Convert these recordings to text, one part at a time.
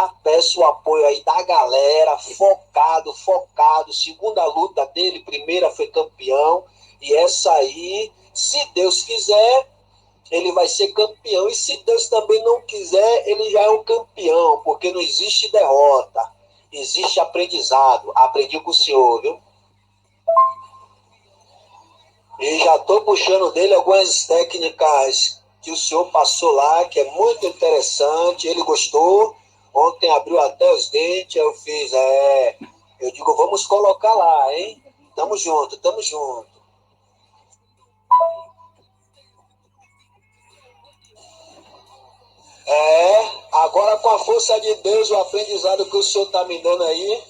tá? Peço o apoio aí da galera, focado. Segunda luta dele, primeira foi campeão. E essa aí, se Deus quiser, ele vai ser campeão. E se Deus também não quiser, ele já é um campeão, porque não existe derrota. Existe aprendizado. Aprendi com o senhor, viu? E já estou puxando dele algumas técnicas que o senhor passou lá, que é muito interessante. Ele gostou. Ontem abriu até os dentes. Eu fiz, eu digo, vamos colocar lá, hein? Tamo junto. Agora com a força de Deus, o aprendizado que o senhor está me dando aí,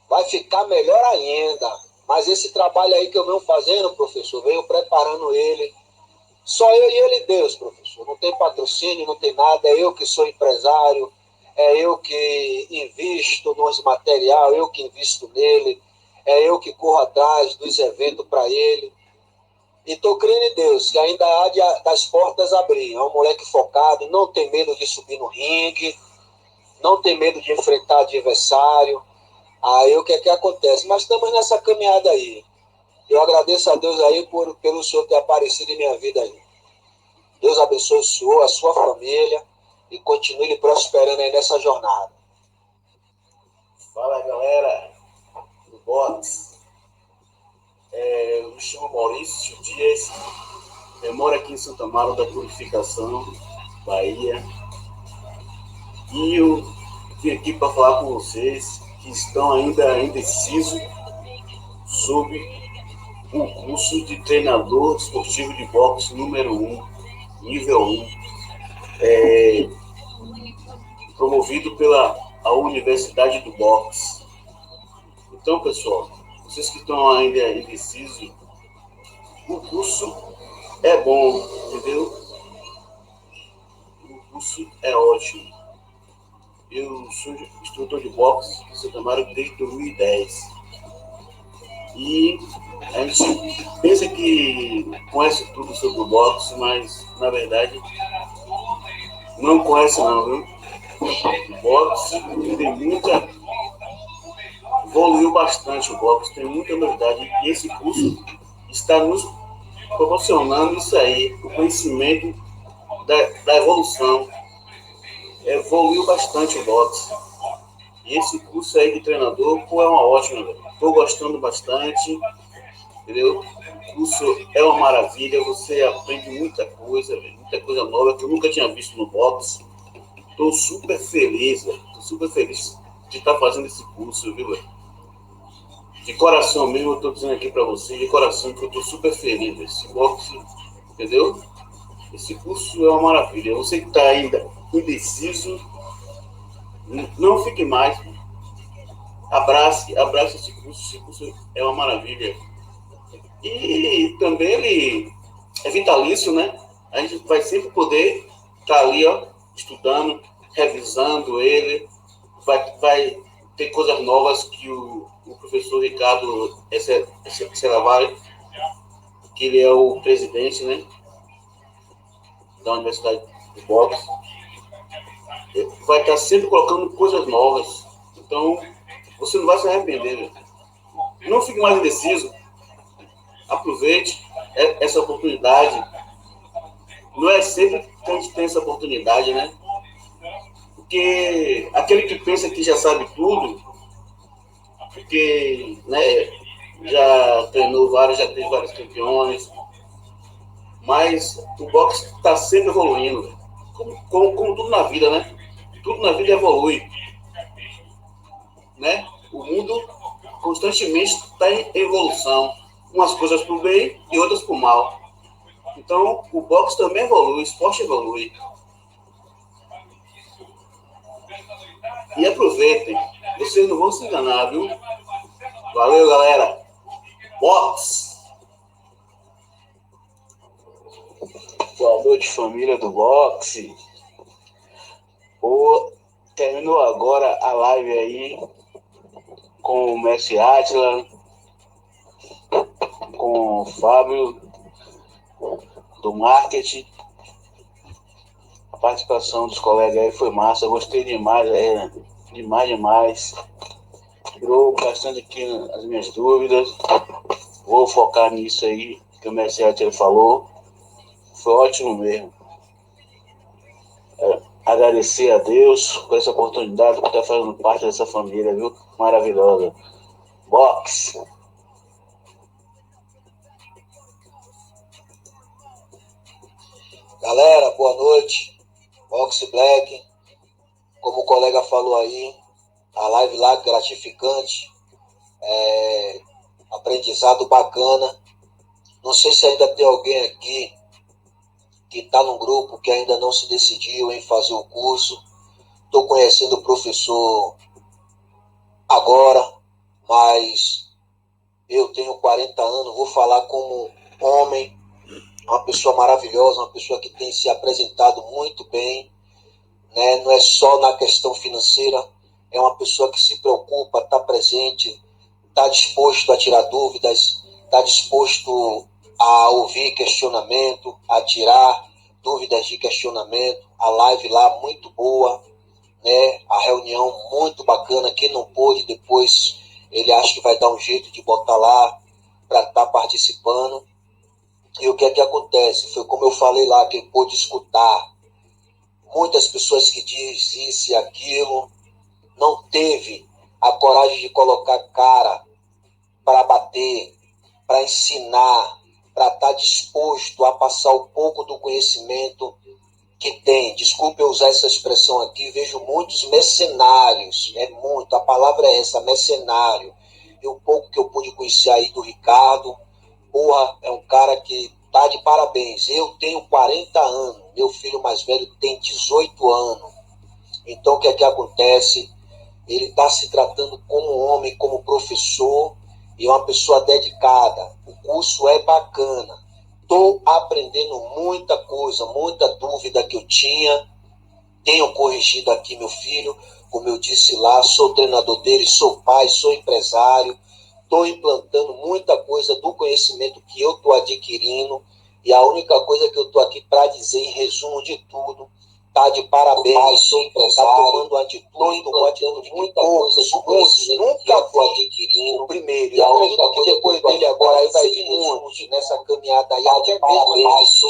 vai ficar melhor ainda. Mas esse trabalho aí que eu venho fazendo, professor, venho preparando ele. Só eu e ele, Deus, professor. Não tem patrocínio, não tem nada. É eu que sou empresário, é eu que invisto nos material, eu que invisto nele, é eu que corro atrás dos eventos para ele. E estou crendo em Deus, que ainda há das portas abrir. É um moleque focado, não tem medo de subir no ringue, não tem medo de enfrentar adversário. Aí o que é que acontece? Mas estamos nessa caminhada aí. Eu agradeço a Deus aí pelo senhor ter aparecido em minha vida aí. Deus abençoe o senhor, a sua família e continue lhe prosperando aí nessa jornada. Fala, galera do box. Eu me chamo Maurício Dias, eu moro aqui em Santa Amaro da Purificação, Bahia. E eu vim aqui para falar com vocês que estão ainda indecisos sobre o curso de treinador esportivo de boxe número 1, nível 1, promovido pela Universidade do Boxe. Então, pessoal, vocês que estão ainda indecisos, o curso é bom, entendeu? O curso é ótimo. Eu sou instrutor de boxe em Santa Maria desde 2010. E a gente pensa que conhece tudo sobre o boxe, mas na verdade não conhece não, viu? O boxe tem muita... evoluiu bastante o boxe, tem muita novidade. E esse curso está nos proporcionando isso aí, o conhecimento da evolução. Evoluiu bastante o boxe. E esse curso aí de treinador, é uma ótima, velho. Estou gostando bastante, entendeu? O curso é uma maravilha, você aprende muita coisa, velho, muita coisa nova que eu nunca tinha visto no boxe. Estou super feliz, velho. Estou super feliz de estar fazendo esse curso, viu, velho? De coração mesmo, eu estou dizendo aqui para você, de coração, que eu estou super feliz desse boxe, entendeu? Esse curso é uma maravilha. Você que está ainda indeciso, não fique mais. Abrace esse curso é uma maravilha. E também ele é vitalício, né? A gente vai sempre poder estar ali, ó, estudando, revisando ele, vai ter coisas novas que o professor Ricardo Seravari, que ele é o presidente, né, da Universidade de Boxe, vai estar sempre colocando coisas novas. Então, você não vai se arrepender, né? Não fique mais indeciso. Aproveite essa oportunidade. Não é sempre que a gente tem essa oportunidade, né? Porque aquele que pensa que já sabe tudo, porque, né, já treinou já teve vários campeões, mas o boxe está sempre evoluindo, como tudo na vida, né? Tudo na vida evolui, né? O mundo constantemente está em evolução, umas coisas para o bem e outras para o mal. Então, o boxe também evolui, o esporte evolui. E aproveitem, vocês não vão se enganar, viu? Valeu, galera! Boxe! Boa noite, família do boxe. Terminou agora a live aí com o Messi Atila, com o Fábio do marketing. participação dos colegas aí foi massa, eu gostei demais, demais. Tirou bastante aqui as minhas dúvidas. Vou focar nisso aí que o mestre falou. Foi ótimo mesmo. Agradecer a Deus por essa oportunidade, por estar fazendo parte dessa família, viu? Maravilhosa. Box. Galera, boa noite. Box Black. Como o colega falou aí, a live lá gratificante. Aprendizado bacana. Não sei se ainda tem alguém aqui que está num grupo que ainda não se decidiu em fazer o curso. Estou conhecendo o professor agora, mas eu tenho 40 anos, vou falar como homem, uma pessoa maravilhosa, uma pessoa que tem se apresentado muito bem, né? Não é só na questão financeira, é uma pessoa que se preocupa, está presente, está disposto a tirar dúvidas, está disposto a ouvir questionamento, a tirar dúvidas de questionamento. A live lá muito boa, né? A reunião muito bacana. Quem não pôde, depois ele acha que vai dar um jeito de botar lá para estar participando. E o que é que acontece? Foi como eu falei lá, quem pôde escutar. Muitas pessoas que dizem isso e aquilo, não teve a coragem de colocar cara para bater, para ensinar, para estar disposto a passar um pouco do conhecimento que tem. Desculpe eu usar essa expressão aqui, vejo muitos mercenários, a palavra é essa, mercenário. E o pouco que eu pude conhecer aí do Ricardo, é um cara que tá de parabéns. Eu tenho 40 anos, meu filho mais velho tem 18 anos. Então o que é que acontece? Ele está se tratando como homem, como professor, e é uma pessoa dedicada. O curso é bacana. Estou aprendendo muita coisa, muita dúvida que eu tinha. Tenho corrigido aqui meu filho, como eu disse lá, sou treinador dele, sou pai, sou empresário. Estou implantando muita coisa do conhecimento que eu estou adquirindo. E a única coisa que eu estou aqui para dizer, em resumo de tudo, tá de parabéns, está tomando atitude, tomou atitude muita coisa, muitos nunca foi adquirindo o primeiro, e acredito que depois dele agora aí vai vir muitos nessa caminhada aí, até mesmo eles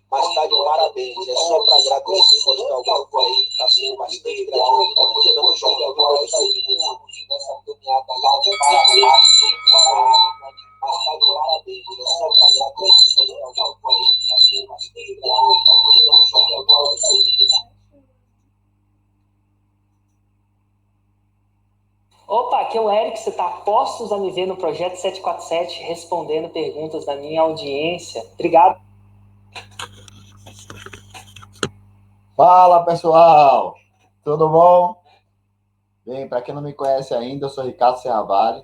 mas está de parabéns, é só para agradecer, mostrar o grupo aí, está sendo bastante gratificante, estamos juntos agora, vai vir muitos nessa caminhada aí, até mesmo mas está de parabéns, é só para agradecer, mostrar o grupo aí, está sendo bastante gratificante, estamos juntos agora. Opa, aqui é o Eric, você está postos a me ver no Projeto 747, respondendo perguntas da minha audiência. Obrigado. Fala, pessoal! Tudo bom? Bem, para quem não me conhece ainda, eu sou Ricardo Serravalli,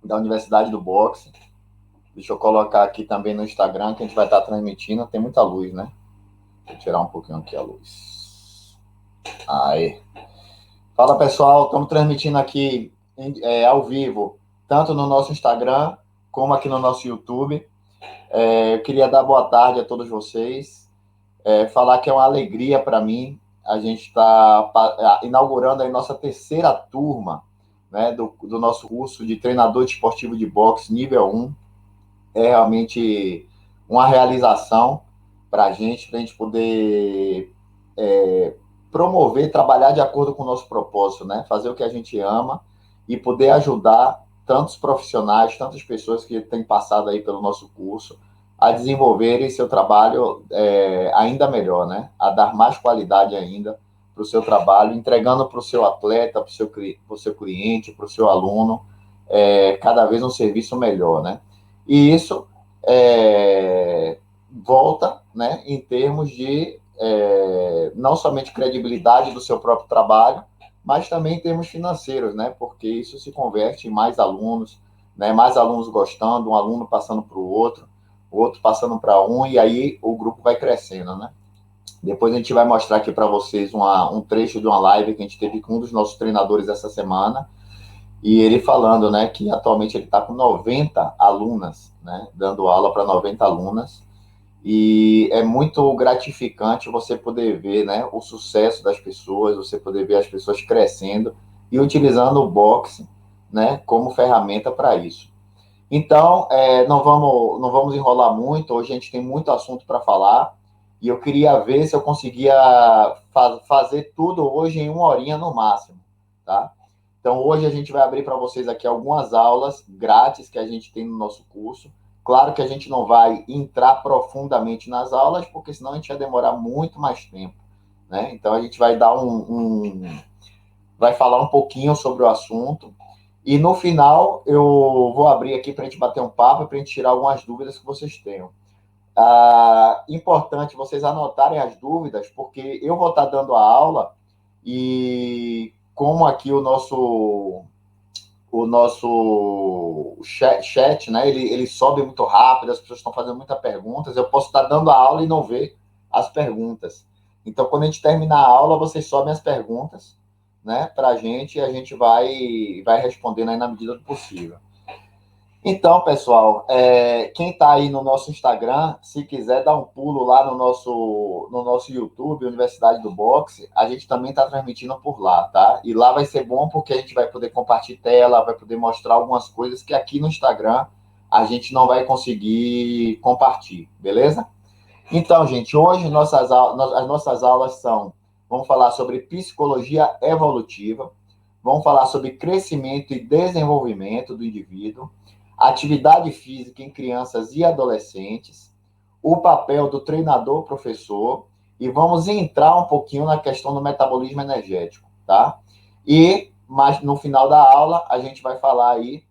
da Universidade do Boxe. Deixa eu colocar aqui também no Instagram, que a gente vai estar transmitindo. Tem muita luz, né? Vou tirar um pouquinho aqui a luz. Aí. Fala, pessoal. Estamos transmitindo aqui ao vivo, tanto no nosso Instagram, como aqui no nosso YouTube. Eu queria dar boa tarde a todos vocês. Falar que é uma alegria para mim. A gente está inaugurando a nossa terceira turma, né, do nosso curso de treinador esportivo de boxe nível 1. É realmente uma realização para a gente poder promover, trabalhar de acordo com o nosso propósito, né? Fazer o que a gente ama e poder ajudar tantos profissionais, tantas pessoas que têm passado aí pelo nosso curso a desenvolverem seu trabalho ainda melhor, né? A dar mais qualidade ainda para o seu trabalho, entregando para o seu atleta, para o seu cliente, para o seu aluno, cada vez um serviço melhor, né? E isso volta, né, em termos de não somente credibilidade do seu próprio trabalho, mas também em termos financeiros, né? Porque isso se converte em mais alunos, né? Mais alunos gostando, um aluno passando para o outro passando para um, e aí o grupo vai crescendo, né? Depois a gente vai mostrar aqui para vocês um trecho de uma live que a gente teve com um dos nossos treinadores essa semana, e ele falando, né, que atualmente ele está com 90 alunas, né, dando aula para 90 alunas, E é muito gratificante você poder ver, né, o sucesso das pessoas, você poder ver as pessoas crescendo e utilizando o boxe, né, como ferramenta para isso. Então, não vamos enrolar muito. Hoje a gente tem muito assunto para falar e eu queria ver se eu conseguia fazer tudo hoje em 1 horinha no máximo, tá? Então, hoje a gente vai abrir para vocês aqui algumas aulas grátis que a gente tem no nosso curso. Claro que a gente não vai entrar profundamente nas aulas, porque senão a gente vai demorar muito mais tempo, né? Então, a gente vai dar vai falar um pouquinho sobre o assunto. E no final, eu vou abrir aqui para a gente bater um papo, para a gente tirar algumas dúvidas que vocês tenham. Importante vocês anotarem as dúvidas, porque eu vou estar dando a aula e como aqui o nosso chat, né, ele sobe muito rápido, as pessoas estão fazendo muitas perguntas, eu posso estar dando a aula e não ver as perguntas. Então, quando a gente terminar a aula, vocês sobem as perguntas, né, para a gente e a gente vai respondendo aí na medida do possível. Então, pessoal, quem está aí no nosso Instagram, se quiser dar um pulo lá no nosso YouTube, Universidade do Boxe, a gente também está transmitindo por lá, tá? E lá vai ser bom porque a gente vai poder compartilhar tela, vai poder mostrar algumas coisas que aqui no Instagram a gente não vai conseguir compartilhar, beleza? Então, gente, hoje as nossas aulas vamos falar sobre psicologia evolutiva, vamos falar sobre crescimento e desenvolvimento do indivíduo, atividade física em crianças e adolescentes, o papel do treinador-professor e vamos entrar um pouquinho na questão do metabolismo energético, tá? Mas no final da aula a gente vai falar aí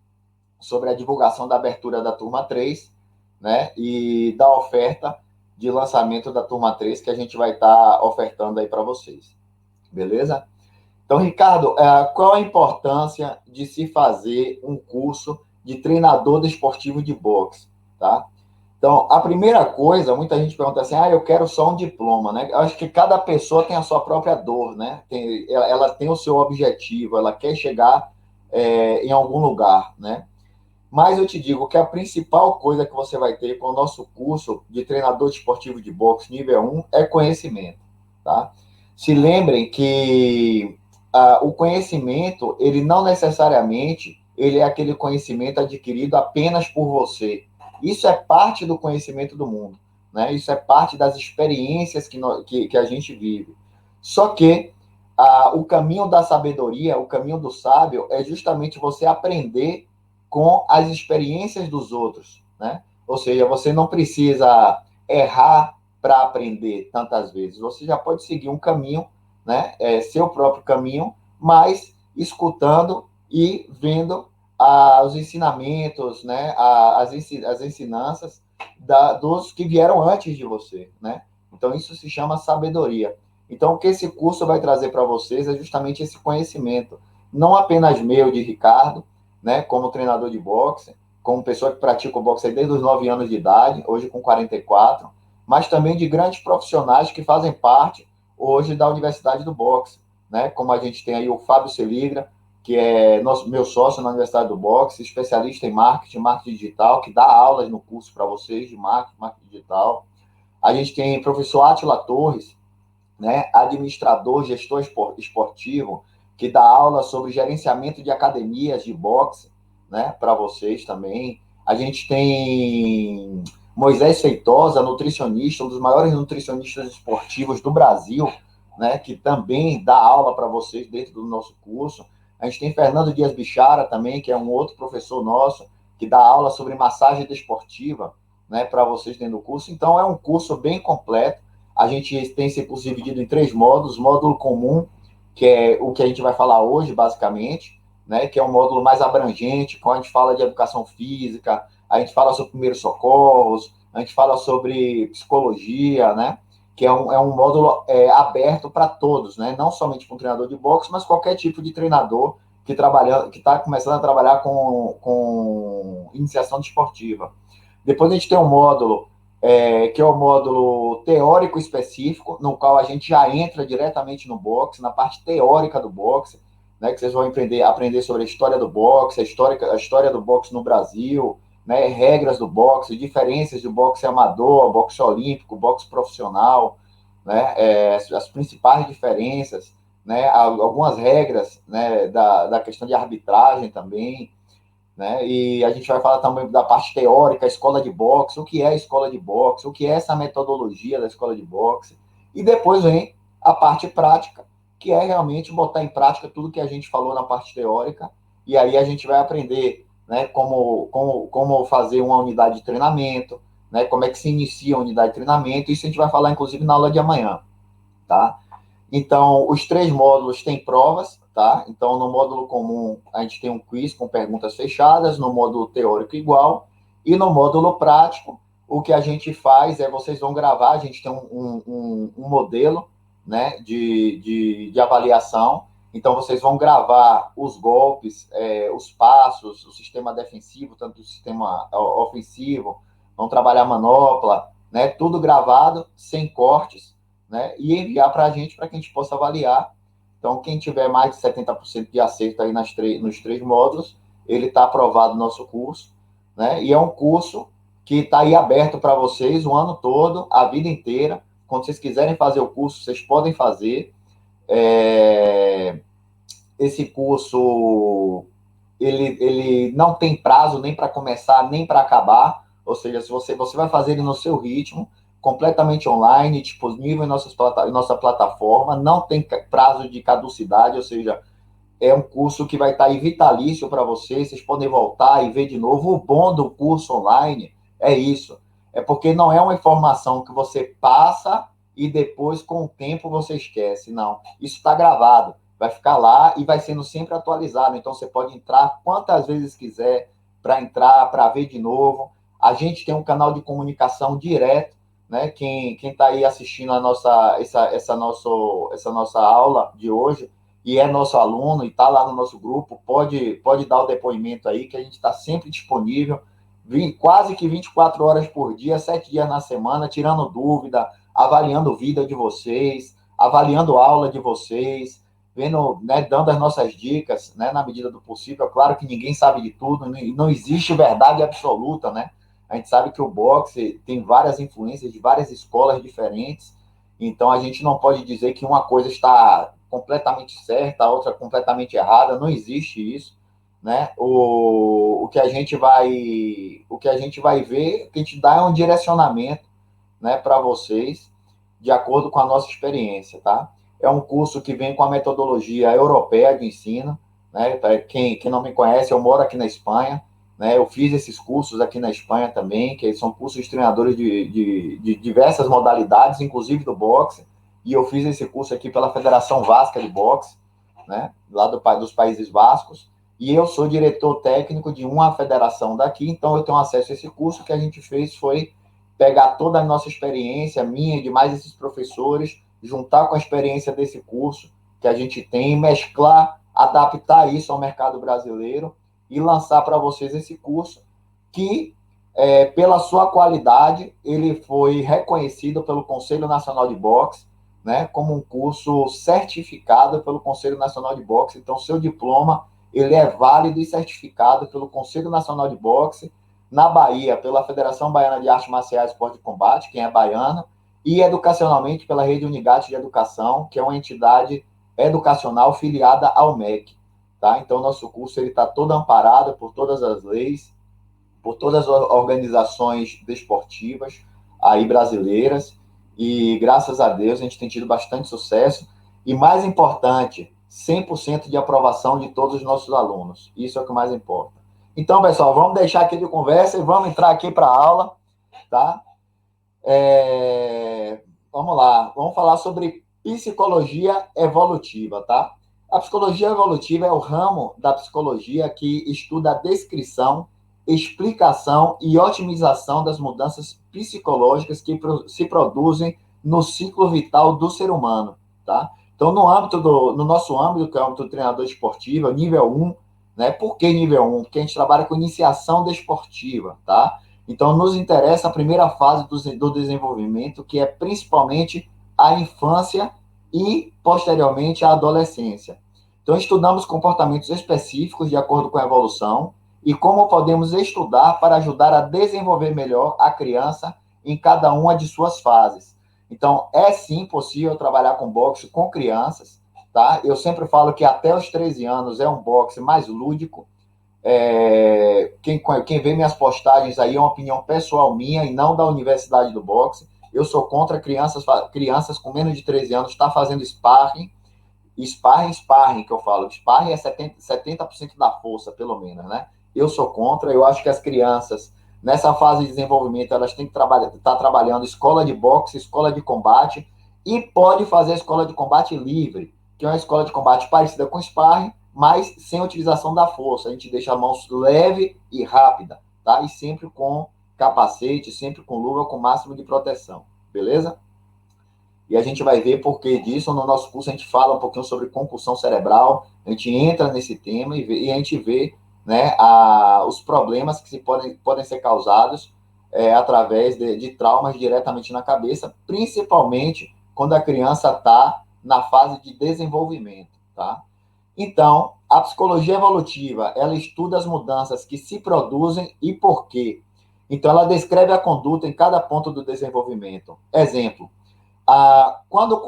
sobre a divulgação da abertura da turma 3, né? E da oferta de lançamento da turma 3 que a gente vai estar ofertando aí para vocês. Beleza? Então, Ricardo, qual a importância de se fazer um curso de treinador desportivo de boxe, tá? Então, a primeira coisa, muita gente pergunta assim, eu quero só um diploma, né? Eu acho que cada pessoa tem a sua própria dor, né? Ela tem o seu objetivo, ela quer chegar em algum lugar, né? Mas eu te digo que a principal coisa que você vai ter com o nosso curso de treinador desportivo de boxe nível 1 é conhecimento, tá? Se lembrem que o conhecimento, ele não necessariamente ele é aquele conhecimento adquirido apenas por você. Isso é parte do conhecimento do mundo, né? Isso é parte das experiências que a gente vive. Só que o caminho da sabedoria, o caminho do sábio, é justamente você aprender com as experiências dos outros, né? Ou seja, você não precisa errar para aprender tantas vezes. Você já pode seguir um caminho, né? Seu próprio caminho, mas escutando e vendo os ensinamentos, né? As ensinanças dos que vieram antes de você, né? Então, isso se chama sabedoria. Então, o que esse curso vai trazer para vocês é justamente esse conhecimento, não apenas meu, de Ricardo, né, como treinador de boxe, como pessoa que pratica o boxe desde os 9 anos de idade, hoje com 44, mas também de grandes profissionais que fazem parte hoje da Universidade do Boxe, né, como a gente tem aí o Fábio Seligra, que é meu sócio na Universidade do Boxe, especialista em marketing digital, que dá aulas no curso para vocês de marketing digital. A gente tem o professor Átila Torres, né, administrador, gestor esportivo, que dá aula sobre gerenciamento de academias de boxe, né, para vocês também. A gente tem Moisés Feitosa, nutricionista, um dos maiores nutricionistas esportivos do Brasil, né, que também dá aula para vocês dentro do nosso curso. A gente tem Fernando Dias Bichara também, que é um outro professor nosso, que dá aula sobre massagem desportiva, né, para vocês dentro do curso. Então, é um curso bem completo. A gente tem esse curso dividido em 3 módulos. Módulo comum, que é o que a gente vai falar hoje, basicamente, né? Que é um módulo mais abrangente, quando a gente fala de educação física, a gente fala sobre primeiros socorros, a gente fala sobre psicologia, né? Que é um módulo aberto para todos, né? Não somente para um treinador de boxe, mas qualquer tipo de treinador que está começando a trabalhar com iniciação desportiva. Depois a gente tem um módulo que é o módulo teórico específico, no qual a gente já entra diretamente no boxe, na parte teórica do boxe, né, que vocês vão aprender sobre a história do boxe, a história do boxe no Brasil, né, regras do boxe, diferenças do boxe amador, boxe olímpico, boxe profissional, né, as principais diferenças, né, algumas regras, né, da questão de arbitragem também, né, e a gente vai falar também da parte teórica, a escola de boxe, o que é a escola de boxe, o que é essa metodologia da escola de boxe, e depois vem a parte prática, que é realmente botar em prática tudo que a gente falou na parte teórica, e aí a gente vai aprender, né, como fazer uma unidade de treinamento, né, como é que se inicia a unidade de treinamento, isso a gente vai falar, inclusive, na aula de amanhã, tá? Então, os 3 módulos têm provas, tá? Então, no módulo comum, a gente tem um quiz com perguntas fechadas, no módulo teórico igual, e no módulo prático, o que a gente faz é, vocês vão gravar, a gente tem um modelo, né, de avaliação, então vocês vão gravar os golpes, os passos, o sistema defensivo, tanto o sistema ofensivo, vão trabalhar manopla, né, tudo gravado, sem cortes, né, e enviar para a gente, para que a gente possa avaliar. Então, quem tiver mais de 70% de acerto aí nos 3 módulos, ele está aprovado no nosso curso, né, e é um curso que está aí aberto para vocês o ano todo, a vida inteira. Quando vocês quiserem fazer o curso, vocês podem fazer. Esse curso, ele não tem prazo nem para começar, nem para acabar, ou seja, se você vai fazer ele no seu ritmo, completamente online, disponível em nossa plataforma, não tem prazo de caducidade, ou seja, é um curso que vai estar aí vitalício para vocês podem voltar e ver de novo. O bom do curso online é isso, é porque não é uma informação que você passa e depois, com o tempo, você esquece, não. Isso está gravado, vai ficar lá e vai sendo sempre atualizado, então você pode entrar quantas vezes quiser para ver de novo. A gente tem um canal de comunicação direto, né? Quem está aí assistindo essa nossa aula de hoje e é nosso aluno e está lá no nosso grupo, pode dar o depoimento aí, que a gente está sempre disponível, quase que 24 horas por dia, 7 dias na semana, tirando dúvida, avaliando vida de vocês, avaliando aula de vocês, vendo, né, dando as nossas dicas, né, na medida do possível. Claro que ninguém sabe de tudo, não existe verdade absoluta, né? A gente sabe que o boxe tem várias influências de várias escolas diferentes, então a gente não pode dizer que uma coisa está completamente certa, a outra completamente errada, não existe isso, né? O que a gente vai ver, o que a gente dá é um direcionamento, né, para vocês, de acordo com a nossa experiência, tá? É um curso que vem com a metodologia europeia de ensino, né? Para quem não me conhece, eu moro aqui na Espanha, né? Eu fiz esses cursos aqui na Espanha também, que são cursos de treinadores de diversas modalidades, inclusive do boxe, e eu fiz esse curso aqui pela Federação Vasca de Boxe, né? Lá dos Países Bascos, e eu sou diretor técnico de uma federação daqui, então eu tenho acesso a esse curso. Que a gente fez foi pegar toda a nossa experiência, minha e de mais esses professores, juntar com a experiência desse curso que a gente tem, mesclar, adaptar isso ao mercado brasileiro e lançar para vocês esse curso que, pela sua qualidade, ele foi reconhecido pelo Conselho Nacional de Boxe, né, como um curso certificado pelo Conselho Nacional de Boxe. Então, seu diploma, ele é válido e certificado pelo Conselho Nacional de Boxe, na Bahia, pela Federação Baiana de Artes Marciais e Esporte de Combate, quem é baiano, e educacionalmente pela Rede Unigate de Educação, que é uma entidade educacional filiada ao MEC. Tá? Então, o nosso curso está todo amparado por todas as leis, por todas as organizações desportivas aí brasileiras, e graças a Deus a gente tem tido bastante sucesso, e mais importante, 100% de aprovação de todos os nossos alunos. Isso é o que mais importa. Então, pessoal, vamos deixar aqui de conversa e vamos entrar aqui para a aula, tá? Vamos lá, vamos falar sobre psicologia evolutiva, tá? A psicologia evolutiva é o ramo da psicologia que estuda a descrição, explicação e otimização das mudanças psicológicas que se produzem no ciclo vital do ser humano, tá? Então, no nosso âmbito, que é o âmbito do treinador esportivo, nível 1, né? Por que nível 1? Porque a gente trabalha com iniciação desportiva, tá? Então, nos interessa a primeira fase do desenvolvimento, que é principalmente a infância e, posteriormente, a adolescência. Então, estudamos comportamentos específicos de acordo com a evolução, e como podemos estudar para ajudar a desenvolver melhor a criança em cada uma de suas fases. Então, é sim possível trabalhar com boxe com crianças, tá? Eu sempre falo que até os 13 anos é um boxe mais lúdico. Quem vê minhas postagens aí é uma opinião pessoal minha e não da Universidade do Boxe. Eu sou contra crianças com menos de 13 anos estar fazendo sparring, que eu falo. Sparring é 70% da força, pelo menos, né? Eu sou contra, eu acho que as crianças, nessa fase de desenvolvimento, elas têm que estar trabalhando escola de boxe, escola de combate, e pode fazer a escola de combate livre, que é uma escola de combate parecida com sparring, mas sem utilização da força. A gente deixa a mão leve e rápida, tá? E sempre com capacete, sempre com luva, com máximo de proteção, beleza? E a gente vai ver por que disso. No nosso curso a gente fala um pouquinho sobre concussão cerebral, a gente entra nesse tema e a gente vê, né, os problemas que podem ser causados através de traumas diretamente na cabeça, principalmente quando a criança está na fase de desenvolvimento, tá? Então, a psicologia evolutiva, ela estuda as mudanças que se produzem e por quê. Então, ela descreve a conduta em cada ponto do desenvolvimento. Exemplo, quando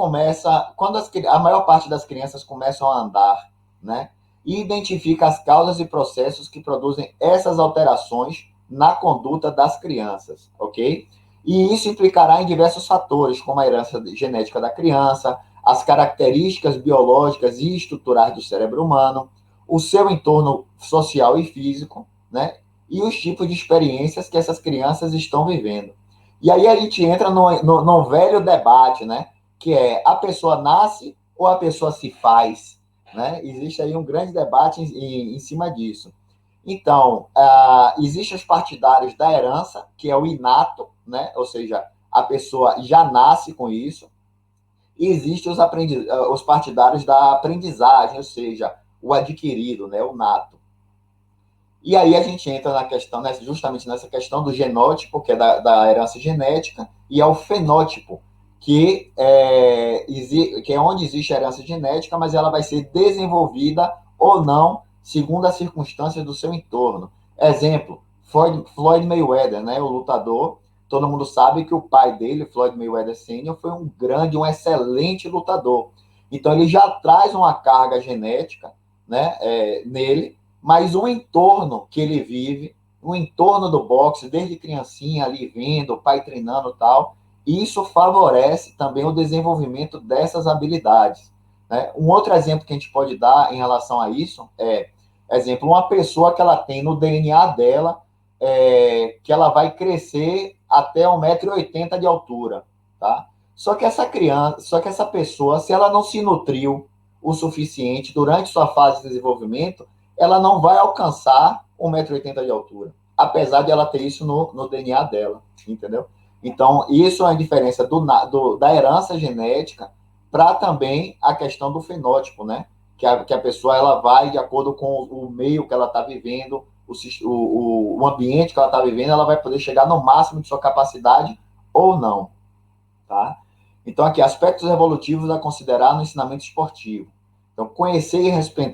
a maior parte das crianças começam a andar, né, e identifica as causas e processos que produzem essas alterações na conduta das crianças, ok? E isso implicará em diversos fatores, como a herança genética da criança, as características biológicas e estruturais do cérebro humano, o seu entorno social e físico, né, e os tipos de experiências que essas crianças estão vivendo. E aí a gente entra no velho debate, né? Que é a pessoa nasce ou a pessoa se faz, né? Existe aí um grande debate em cima disso. Então, existem os partidários da herança, que é o inato, né? Ou seja, a pessoa já nasce com isso. E existem os partidários da aprendizagem, ou seja, o adquirido, né? O nato. E aí a gente entra na questão, né, justamente nessa questão do genótipo, que é da herança genética, e ao fenótipo, que é onde existe a herança genética, mas ela vai ser desenvolvida ou não, segundo as circunstâncias do seu entorno. Exemplo, Floyd Mayweather, né, o lutador, todo mundo sabe que o pai dele, Floyd Mayweather Sr., foi um excelente lutador. Então ele já traz uma carga genética, né, nele, mas o entorno que ele vive, o entorno do boxe, desde criancinha ali vendo, o pai treinando e tal, isso favorece também o desenvolvimento dessas habilidades, né? Um outro exemplo que a gente pode dar em relação a isso exemplo, uma pessoa que ela tem no DNA dela, que ela vai crescer até 1,80 m de altura, tá? Só que essa pessoa, se ela não se nutriu o suficiente durante sua fase de desenvolvimento, ela não vai alcançar 1,80 m de altura, apesar de ela ter isso no DNA dela, entendeu? Então, isso é a diferença da herança genética para também a questão do fenótipo, né? Que a pessoa ela vai de acordo com o meio que ela está vivendo, o ambiente que ela está vivendo, ela vai poder chegar no máximo de sua capacidade ou não, tá? Então, aqui, aspectos evolutivos a considerar no ensinamento esportivo. Então, conhecer e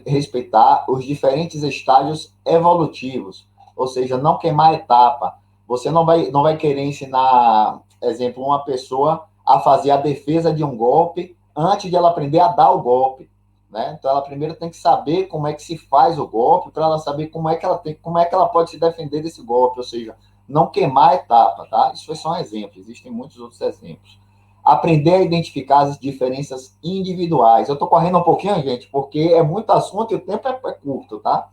respeitar os diferentes estágios evolutivos, ou seja, não queimar etapa. Você não vai querer ensinar, exemplo, uma pessoa a fazer a defesa de um golpe antes de ela aprender a dar o golpe, né? Então, ela primeiro tem que saber como é que se faz o golpe, para ela saber como é que ela pode se defender desse golpe, ou seja, não queimar etapa, tá? Isso foi só um exemplo, existem muitos outros exemplos. Aprender a identificar as diferenças individuais. Eu estou correndo um pouquinho, gente, porque é muito assunto e o tempo é curto, tá?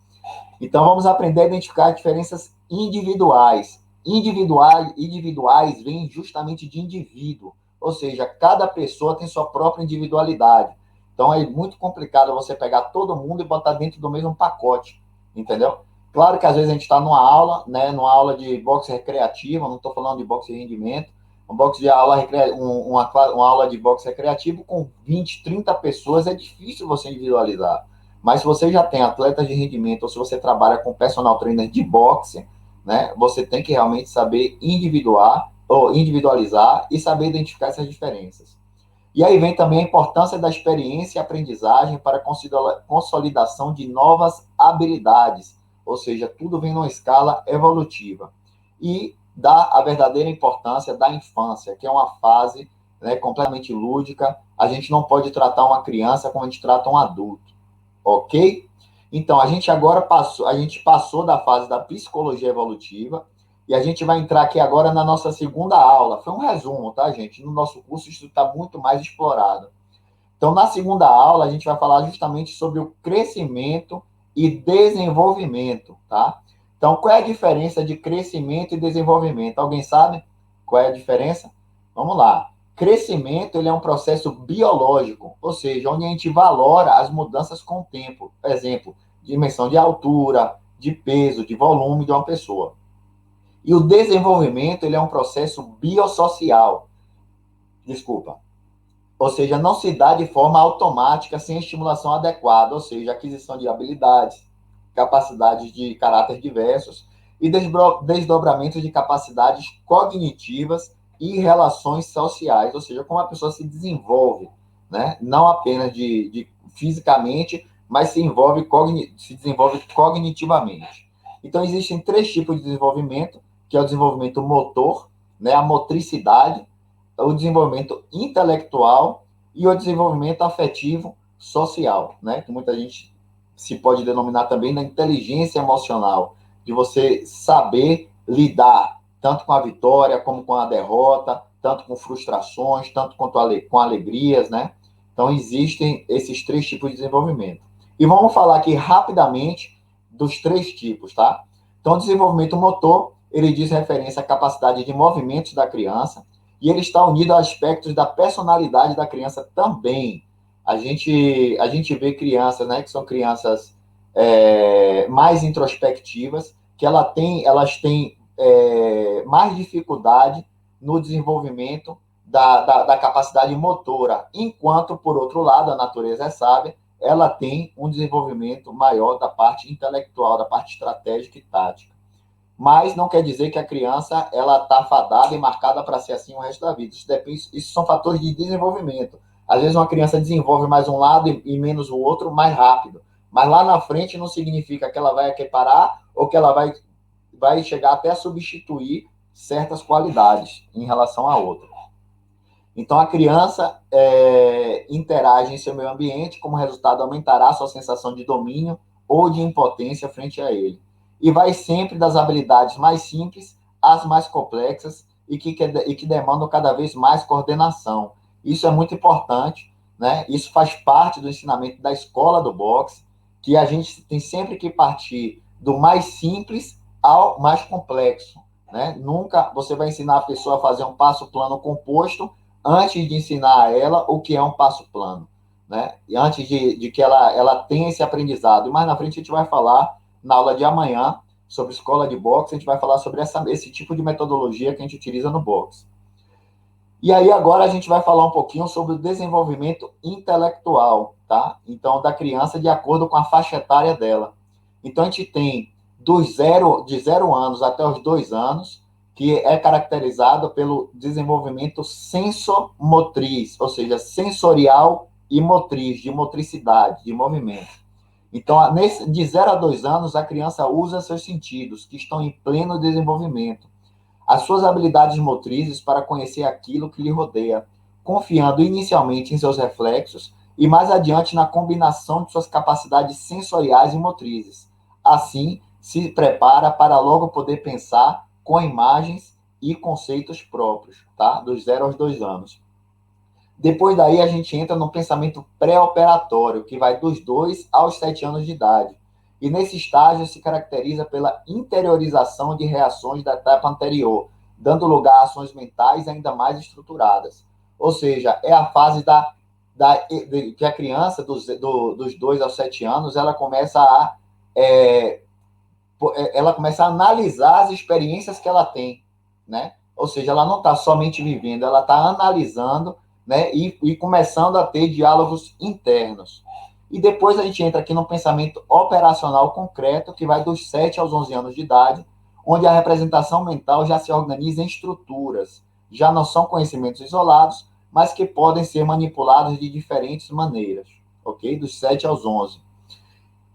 Então, vamos aprender a identificar as diferenças individuais. Individuais vêm justamente de indivíduo, ou seja, cada pessoa tem sua própria individualidade. Então, é muito complicado você pegar todo mundo e botar dentro do mesmo pacote, entendeu? Claro que às vezes a gente está numa aula, né, numa aula de boxe recreativa, não estou falando de boxe de rendimento, uma aula de boxe recreativo com 20, 30 pessoas, é difícil você individualizar. Mas se você já tem atletas de rendimento, ou se você trabalha com personal trainer de boxe, né, você tem que realmente saber individualizar e saber identificar essas diferenças. E aí vem também a importância da experiência e aprendizagem para a consolidação de novas habilidades. ou seja, tudo vem numa escala evolutiva. E dá a verdadeira importância da infância, que é uma fase, né, completamente lúdica. A gente não pode tratar uma criança como a gente trata um adulto, ok? Então, a gente passou da fase da psicologia evolutiva e a gente vai entrar aqui agora na nossa segunda aula. Foi um resumo, tá, gente? No nosso curso isso está muito mais explorado. Então, na segunda aula, a gente vai falar justamente sobre o crescimento e desenvolvimento, tá? Então, qual é a diferença de crescimento e desenvolvimento? Alguém sabe qual é a diferença? Vamos lá. Crescimento, ele é um processo biológico, ou seja, onde a gente valora as mudanças com o tempo. Por exemplo, dimensão de altura, de peso, de volume de uma pessoa. E o desenvolvimento, ele é um processo biosocial. Desculpa. Ou seja, não se dá de forma automática, sem estimulação adequada, ou seja, aquisição de habilidades, capacidades de caráter diversos e desdobramentos de capacidades cognitivas e relações sociais, ou seja, como a pessoa se desenvolve, né? Não apenas fisicamente, mas se desenvolve cognitivamente. Então, existem 3 tipos de desenvolvimento, que é o desenvolvimento motor, né? A motricidade, o desenvolvimento intelectual e o desenvolvimento afetivo social, né? Que muita gente se pode denominar também da inteligência emocional, de você saber lidar tanto com a vitória como com a derrota, tanto com frustrações, tanto com alegrias, né? Então, existem esses 3 tipos de desenvolvimento. E vamos falar aqui rapidamente dos 3 tipos, tá? Então, o desenvolvimento motor, ele diz referência à capacidade de movimentos da criança, e ele está unido a aspectos da personalidade da criança também. A gente vê crianças, né, que são crianças mais introspectivas, que elas têm mais dificuldade no desenvolvimento da capacidade motora, enquanto, por outro lado, a natureza é sábia, ela tem um desenvolvimento maior da parte intelectual, da parte estratégica e tática. Mas não quer dizer que a criança ela está fadada e marcada para ser assim o resto da vida. Isso são fatores de desenvolvimento. Às vezes uma criança desenvolve mais um lado e menos o outro mais rápido. Mas lá na frente não significa que ela vai equiparar ou que ela vai chegar até a substituir certas qualidades em relação a outra. Então, a criança interage em seu meio ambiente, como resultado aumentará a sua sensação de domínio ou de impotência frente a ele. E vai sempre das habilidades mais simples às mais complexas e que demandam cada vez mais coordenação. Isso é muito importante, né? Isso faz parte do ensinamento da escola do boxe, que a gente tem sempre que partir do mais simples ao mais complexo, né? Nunca você vai ensinar a pessoa a fazer um passo plano composto antes de ensinar a ela o que é um passo plano, né? E antes de que ela tenha esse aprendizado. E mais na frente a gente vai falar, na aula de amanhã, sobre escola de boxe, a gente vai falar sobre esse tipo de metodologia que a gente utiliza no boxe. E aí agora a gente vai falar um pouquinho sobre o desenvolvimento intelectual, tá? Então, da criança de acordo com a faixa etária dela. Então, a gente tem de 0 anos até os 2 anos, que é caracterizado pelo desenvolvimento sensomotriz, ou seja, sensorial e motriz, de motricidade, de movimento. Então, de 0 a 2 anos, a criança usa seus sentidos, que estão em pleno desenvolvimento, as suas habilidades motrizes para conhecer aquilo que lhe rodeia, confiando inicialmente em seus reflexos e mais adiante na combinação de suas capacidades sensoriais e motrizes. Assim, se prepara para logo poder pensar com imagens e conceitos próprios, tá? Dos 0 aos 2 anos. Depois daí a gente entra no pensamento pré-operatório, que vai dos 2 aos 7 anos de idade. E nesse estágio se caracteriza pela interiorização de reações da etapa anterior, dando lugar a ações mentais ainda mais estruturadas. Ou seja, é a fase que a criança, dos 2 aos 7 anos, ela começa a analisar as experiências que ela tem, né? Ou seja, ela não está somente vivendo, ela está analisando, né? E começando a ter diálogos internos. E depois a gente entra aqui no pensamento operacional concreto, que vai dos 7 aos 11 anos de idade, onde a representação mental já se organiza em estruturas. Já não são conhecimentos isolados, mas que podem ser manipulados de diferentes maneiras, ok? Dos 7 aos 11.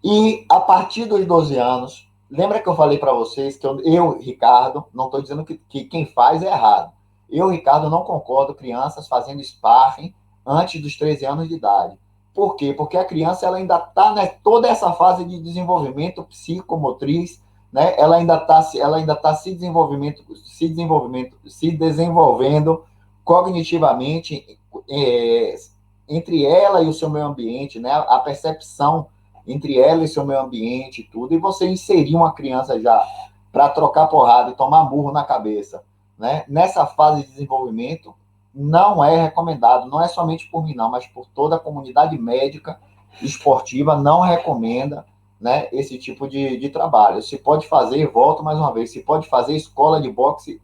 E a partir dos 12 anos, lembra que eu falei para vocês que eu, Ricardo, não estou dizendo que quem faz é errado. Eu, Ricardo, não concordo crianças fazendo sparring antes dos 13 anos de idade. Por quê? Porque a criança ela ainda está, né, toda essa fase de desenvolvimento psicomotriz, né? Ela ainda tá se desenvolvendo cognitivamente, entre ela e o seu meio ambiente, né? A percepção entre ela e seu meio ambiente, tudo, e você inserir uma criança já para trocar porrada e tomar murro na cabeça, né? Nessa fase de desenvolvimento, não é recomendado, não é somente por mim, não, mas por toda a comunidade médica esportiva não recomenda, né, esse tipo de trabalho. Se pode fazer, volto mais uma vez, se pode fazer escola de boxe,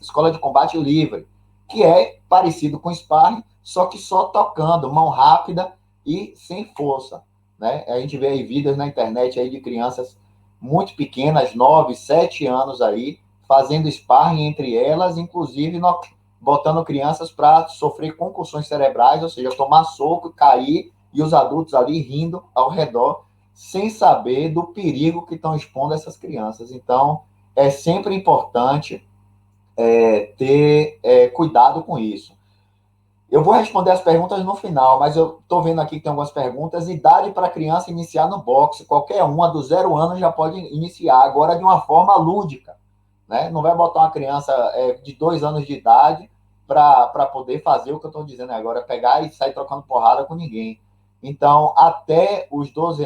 escola de combate livre, que é parecido com sparring, só que só tocando, mão rápida e sem força, né? A gente vê aí vídeos na internet aí de crianças muito pequenas, 9, 7 anos aí, fazendo sparring entre elas, inclusive botando crianças para sofrer concussões cerebrais, ou seja, tomar soco, cair, e os adultos ali rindo ao redor, sem saber do perigo que estão expondo essas crianças. Então, é sempre importante ter cuidado com isso. Eu vou responder as perguntas no final, mas eu estou vendo aqui que tem algumas perguntas. Idade para criança iniciar no boxe. Qualquer uma dos 0 anos já pode iniciar, agora de uma forma lúdica, né? Não vai botar uma criança de 2 anos de idade para poder fazer o que eu estou dizendo agora, pegar e sair trocando porrada com ninguém. Então, até os 12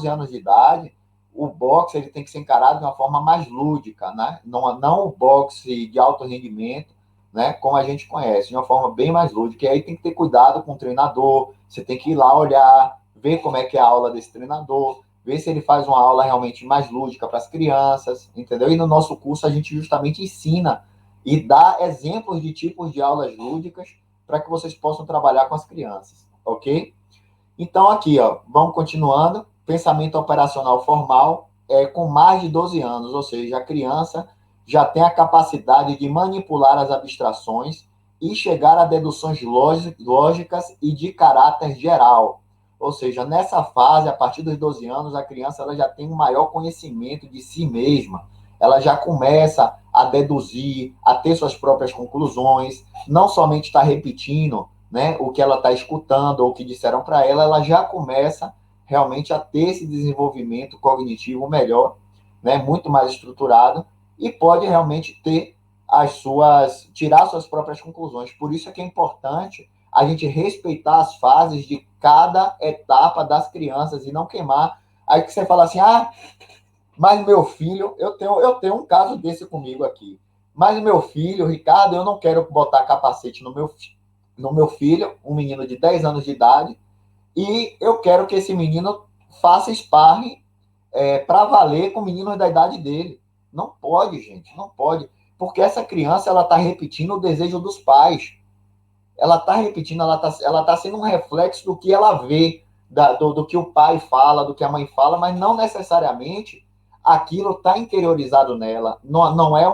anos de idade, o boxe ele tem que ser encarado de uma forma mais lúdica, né? Não o boxe de alto rendimento, né? Como a gente conhece, de uma forma bem mais lúdica. E aí tem que ter cuidado com o treinador, você tem que ir lá olhar, ver como é que é a aula desse treinador, ver se ele faz uma aula realmente mais lúdica para as crianças, entendeu? E no nosso curso a gente justamente ensina e dá exemplos de tipos de aulas lúdicas para que vocês possam trabalhar com as crianças, ok? Então, aqui, ó, vamos continuando. Pensamento operacional formal com mais de 12 anos, ou seja, a criança já tem a capacidade de manipular as abstrações e chegar a deduções lógicas e de caráter geral. Ou seja, nessa fase, a partir dos 12 anos, a criança ela já tem um maior conhecimento de si mesma. Ela já começa a deduzir, a ter suas próprias conclusões, não somente está repetindo, né, o que ela está escutando ou o que disseram para ela, ela já começa realmente a ter esse desenvolvimento cognitivo melhor, né, muito mais estruturado, e pode realmente ter tirar suas próprias conclusões. Por isso é que é importante a gente respeitar as fases de cada etapa das crianças e não queimar. Aí que você fala assim, mas meu filho, eu tenho um caso desse comigo aqui. Mas meu filho, Ricardo, eu não quero botar capacete no meu filho, um menino de 10 anos de idade, e eu quero que esse menino faça sparring para valer com meninos da idade dele. Não pode, gente, não pode. Porque essa criança, ela está repetindo o desejo dos pais. Ela está repetindo, ela tá sendo um reflexo do que ela vê, do que o pai fala, do que a mãe fala, mas não necessariamente aquilo está interiorizado nela. Não é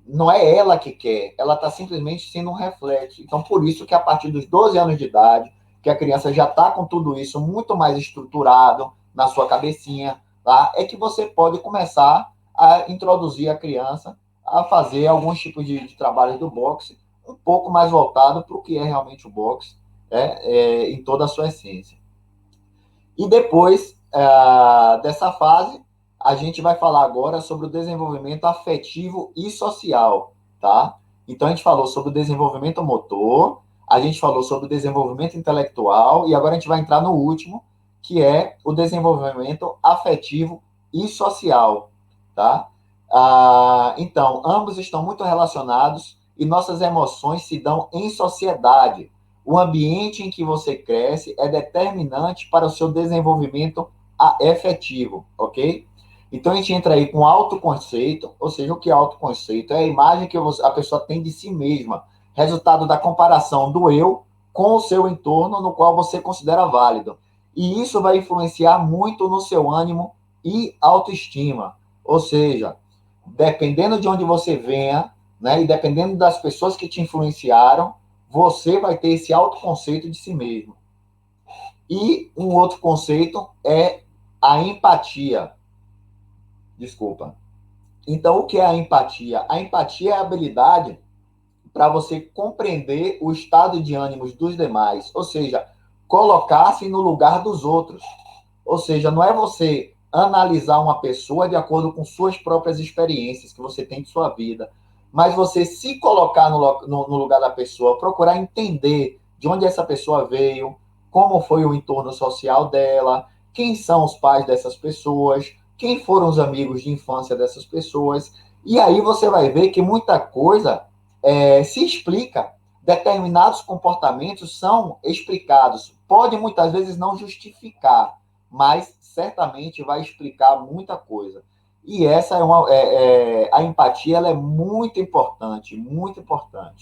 não é ela que quer, ela está simplesmente sendo um reflexo. Então, por isso que a partir dos 12 anos de idade, que a criança já está com tudo isso muito mais estruturado na sua cabecinha, tá? É que você pode começar a introduzir a criança a fazer alguns tipos de trabalhos do boxe, um pouco mais voltado para o que é realmente o boxe, em toda a sua essência. E depois dessa fase, a gente vai falar agora sobre o desenvolvimento afetivo e social, tá? Então, a gente falou sobre o desenvolvimento motor, a gente falou sobre o desenvolvimento intelectual, e agora a gente vai entrar no último, que é o desenvolvimento afetivo e social, tá? Então, ambos estão muito relacionados e nossas emoções se dão em sociedade. O ambiente em que você cresce é determinante para o seu desenvolvimento efetivo, ok? Então, a gente entra aí com autoconceito, ou seja, o que é autoconceito? É a imagem que a pessoa tem de si mesma, resultado da comparação do eu com o seu entorno, no qual você considera válido. E isso vai influenciar muito no seu ânimo e autoestima. Ou seja, dependendo de onde você venha, né, e dependendo das pessoas que te influenciaram, você vai ter esse autoconceito de si mesmo. E um outro conceito é a empatia. Desculpa. Então, o que é a empatia? A empatia é a habilidade para você compreender o estado de ânimos dos demais, ou seja, colocar-se no lugar dos outros. Ou seja, não é você analisar uma pessoa de acordo com suas próprias experiências que você tem de sua vida, mas você se colocar no lugar da pessoa, procurar entender de onde essa pessoa veio, como foi o entorno social dela, quem são os pais dessas pessoas, quem foram os amigos de infância dessas pessoas, e aí você vai ver que muita coisa se explica. Determinados comportamentos são explicados. Pode muitas vezes não justificar, mas certamente vai explicar muita coisa. E essa a empatia ela é muito importante,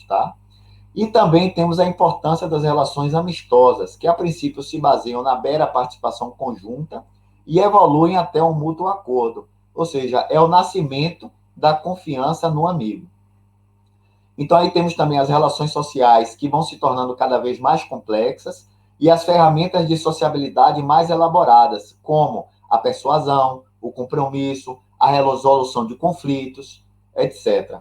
tá? E também temos a importância das relações amistosas, que a princípio se baseiam na mera participação conjunta e evoluem até um mútuo acordo. Ou seja, é o nascimento da confiança no amigo. Então, aí temos também as relações sociais, que vão se tornando cada vez mais complexas, e as ferramentas de sociabilidade mais elaboradas, como a persuasão, o compromisso, a resolução de conflitos, etc.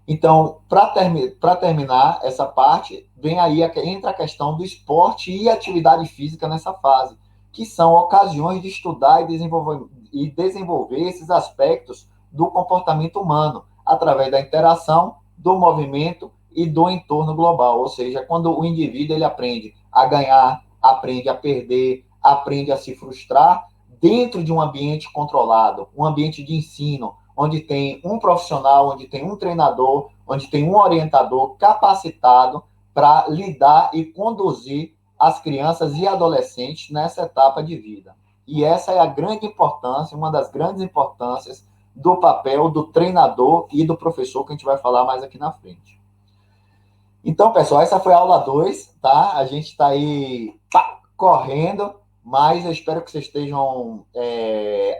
Então, para terminar essa parte, vem aí entra a questão do esporte e atividade física nessa fase, que são ocasiões de estudar e desenvolver esses aspectos do comportamento humano, através da interação, do movimento e do entorno global. Ou seja, quando o indivíduo ele aprende a ganhar, aprende a perder, aprende a se frustrar dentro de um ambiente controlado, um ambiente de ensino, onde tem um profissional, onde tem um treinador, onde tem um orientador capacitado para lidar e conduzir as crianças e adolescentes nessa etapa de vida. E essa é a grande importância, uma das grandes importâncias do papel do treinador e do professor, que a gente vai falar mais aqui na frente. Então, pessoal, essa foi a aula 2, tá? A gente está aí correndo, mas eu espero que vocês estejam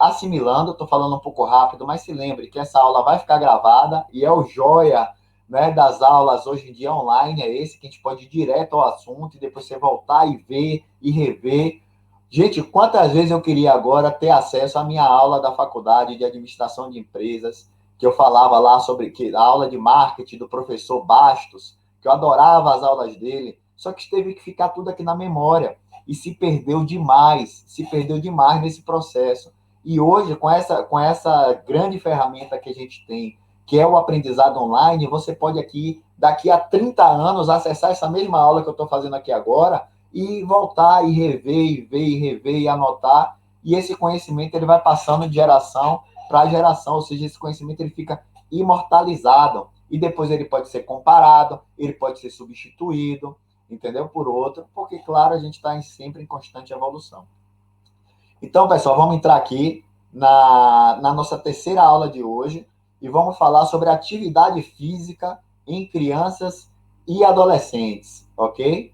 assimilando. Estou falando um pouco rápido, mas se lembre que essa aula vai ficar gravada e é o joia, né, das aulas hoje em dia online, é esse que a gente pode ir direto ao assunto e depois você voltar e ver e rever. Gente, quantas vezes eu queria agora ter acesso à minha aula da faculdade de administração de empresas, que eu falava lá sobre a aula de marketing do professor Bastos, que eu adorava as aulas dele, só que teve que ficar tudo aqui na memória e se perdeu demais nesse processo. E hoje, com essa grande ferramenta que a gente tem, que é o aprendizado online, você pode aqui, daqui a 30 anos, acessar essa mesma aula que eu estou fazendo aqui agora e voltar e rever, e ver, e rever, e anotar, e esse conhecimento ele vai passando de geração para geração, ou seja, esse conhecimento ele fica imortalizado, e depois ele pode ser comparado, ele pode ser substituído, entendeu? Por outro, porque, claro, a gente está sempre em constante evolução. Então, pessoal, vamos entrar aqui na nossa terceira aula de hoje, e vamos falar sobre atividade física em crianças e adolescentes, ok?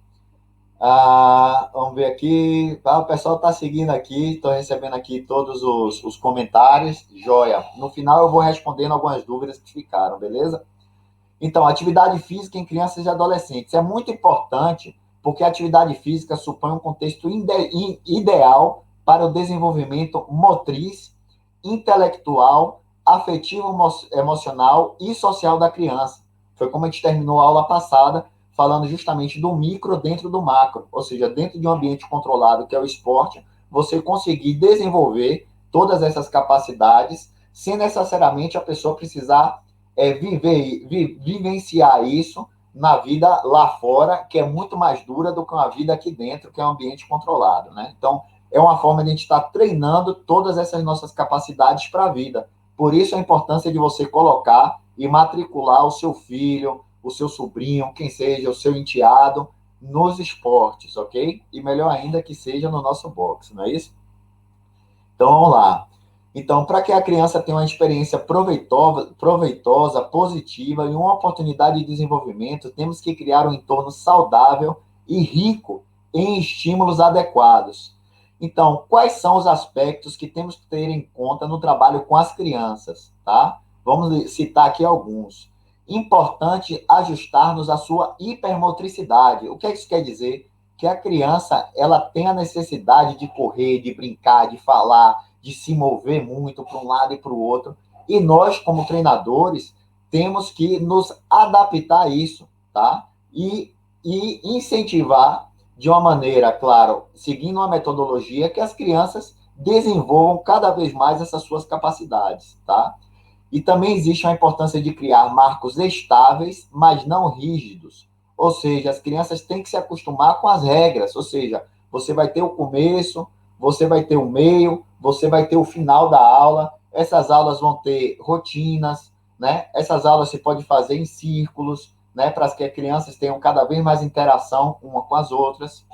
Vamos ver aqui. O pessoal está seguindo aqui, estou recebendo aqui todos os comentários. Joia. No final eu vou respondendo algumas dúvidas que ficaram, beleza? Então, atividade física em crianças e adolescentes. É muito importante porque a atividade física supõe um contexto ideal para o desenvolvimento motriz, intelectual, afetivo, emocional e social da criança. Foi como a gente terminou a aula passada, falando justamente do micro dentro do macro, ou seja, dentro de um ambiente controlado, que é o esporte, você conseguir desenvolver todas essas capacidades, sem necessariamente a pessoa precisar vivenciar isso na vida lá fora, que é muito mais dura do que uma vida aqui dentro, que é um ambiente controlado, né? Então, é uma forma de a gente estar treinando todas essas nossas capacidades para a vida. Por isso, a importância de você colocar e matricular o seu filho, o seu sobrinho, quem seja, o seu enteado, nos esportes, ok? E melhor ainda que seja no nosso box, não é isso? Então, vamos lá. Então, para que a criança tenha uma experiência proveitosa, positiva e uma oportunidade de desenvolvimento, temos que criar um entorno saudável e rico em estímulos adequados. Então, quais são os aspectos que temos que ter em conta no trabalho com as crianças, tá? Vamos citar aqui alguns. Importante ajustar-nos à sua hipermotricidade. O que isso quer dizer? Que a criança ela tem a necessidade de correr, de brincar, de falar, de se mover muito para um lado e para o outro. E nós, como treinadores, temos que nos adaptar a isso, tá? E incentivar de uma maneira, claro, seguindo uma metodologia que as crianças desenvolvam cada vez mais essas suas capacidades, tá? E também existe a importância de criar marcos estáveis, mas não rígidos. Ou seja, as crianças têm que se acostumar com as regras. Ou seja, você vai ter o começo, você vai ter o meio, você vai ter o final da aula. Essas aulas vão ter rotinas, né? Essas aulas se pode fazer em círculos, né? Para que as crianças tenham cada vez mais interação uma com as outras.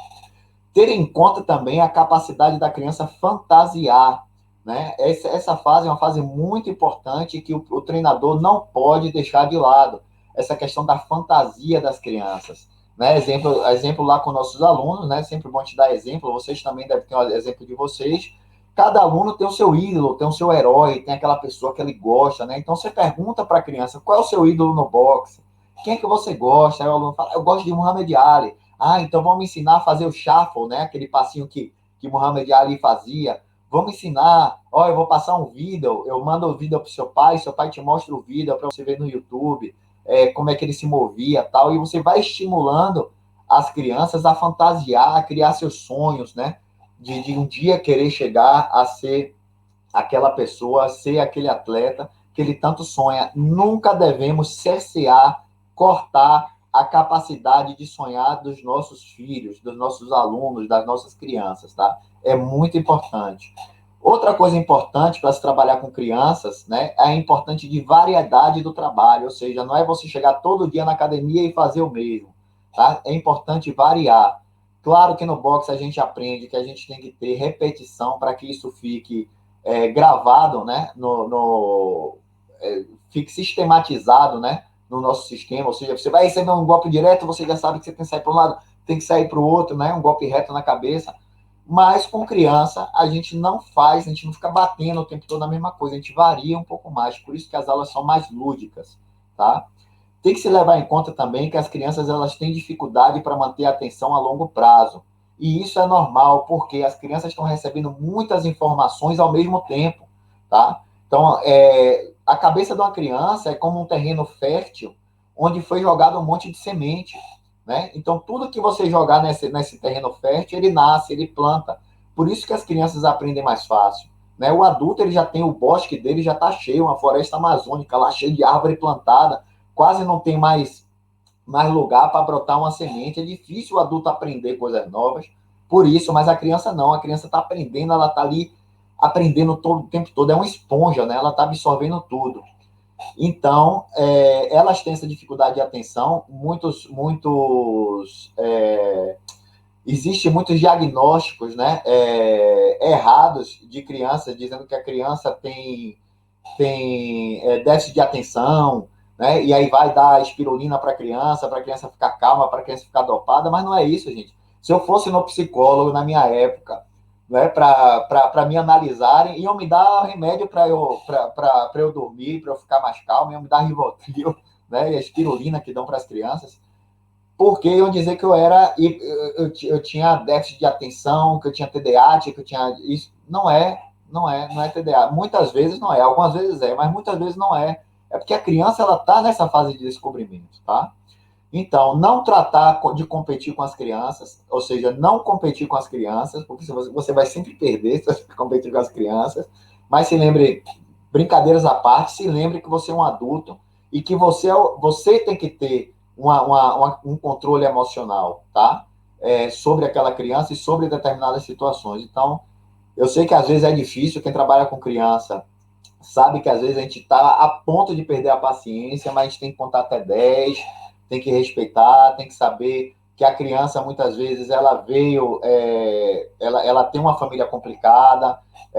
Ter em conta também a capacidade da criança fantasiar, né? Essa fase é uma fase muito importante que o treinador não pode deixar de lado. Essa questão da fantasia das crianças, né? Exemplo lá com nossos alunos, né? Sempre bom te dar exemplo, vocês também devem ter um exemplo de vocês. Cada aluno tem o seu ídolo, tem o seu herói, tem aquela pessoa que ele gosta, né? Então você pergunta para a criança qual é o seu ídolo no boxe, quem é que você gosta? Aí o aluno fala, eu gosto de Muhammad Ali. Ah, então vamos ensinar a fazer o shuffle, né? Aquele passinho que Muhammad Ali fazia. Vamos ensinar, ó, eu vou passar um vídeo, eu mando o vídeo para seu pai te mostra o vídeo para você ver no YouTube, como é que ele se movia tal, e você vai estimulando as crianças a fantasiar, a criar seus sonhos, né? De um dia querer chegar a ser aquela pessoa, a ser aquele atleta que ele tanto sonha. Nunca devemos cercear, cortar a capacidade de sonhar dos nossos filhos, dos nossos alunos, das nossas crianças, tá? É muito importante. Outra coisa importante para se trabalhar com crianças, né, é a importante de variedade do trabalho, ou seja, não é você chegar todo dia na academia e fazer o mesmo, tá? É importante variar. Claro que no boxe a gente aprende que a gente tem que ter repetição para que isso fique gravado, né, fique sistematizado, né, no nosso sistema, ou seja, você vai receber um golpe direto, você já sabe que você tem que sair para um lado, tem que sair para o outro, né, um golpe reto na cabeça. Mas com criança, a gente não faz, a gente não fica batendo o tempo todo na mesma coisa, a gente varia um pouco mais, por isso que as aulas são mais lúdicas, tá? Tem que se levar em conta também que as crianças elas têm dificuldade para manter a atenção a longo prazo. E isso é normal, porque as crianças estão recebendo muitas informações ao mesmo tempo, tá? Então, a cabeça de uma criança é como um terreno fértil, onde foi jogado um monte de semente, né? Então, tudo que você jogar nesse terreno fértil, ele nasce, ele planta. Por isso que as crianças aprendem mais fácil, né? O adulto, ele já tem o bosque dele, já está cheio, uma floresta amazônica lá, cheia de árvore plantada, quase não tem mais lugar para brotar uma semente. É difícil o adulto aprender coisas novas, por isso, mas a criança não. A criança está aprendendo, ela está ali aprendendo todo o tempo todo. É uma esponja, né? Ela está absorvendo tudo. Então, elas têm essa dificuldade de atenção. Existem muitos diagnósticos, né, errados de crianças, dizendo que a criança tem déficit de atenção, né? E aí vai dar espirulina para a criança ficar calma, para a criança ficar dopada, mas não é isso, gente. Se eu fosse no psicólogo na minha época, né, para me analisarem, iam me dar remédio para eu dormir, para eu ficar mais calmo, iam me dar Rivotril, né, e a espirulina que dão para as crianças, porque iam dizer que eu tinha déficit de atenção, que eu tinha TDAH, que eu tinha isso. Não é TDAH. Muitas vezes não é, algumas vezes é, mas muitas vezes não é. É porque a criança ela está nessa fase de descobrimento, tá? Então, não tratar de competir com as crianças, ou seja, não competir com as crianças, porque você vai sempre perder se você competir com as crianças, mas se lembre, brincadeiras à parte, se lembre que você é um adulto e que você tem que ter um controle emocional, tá? Sobre aquela criança e sobre determinadas situações. Então, eu sei que às vezes é difícil, quem trabalha com criança sabe que às vezes a gente está a ponto de perder a paciência, mas a gente tem que contar até 10, tem que respeitar, tem que saber que a criança, muitas vezes, ela veio, ela tem uma família complicada,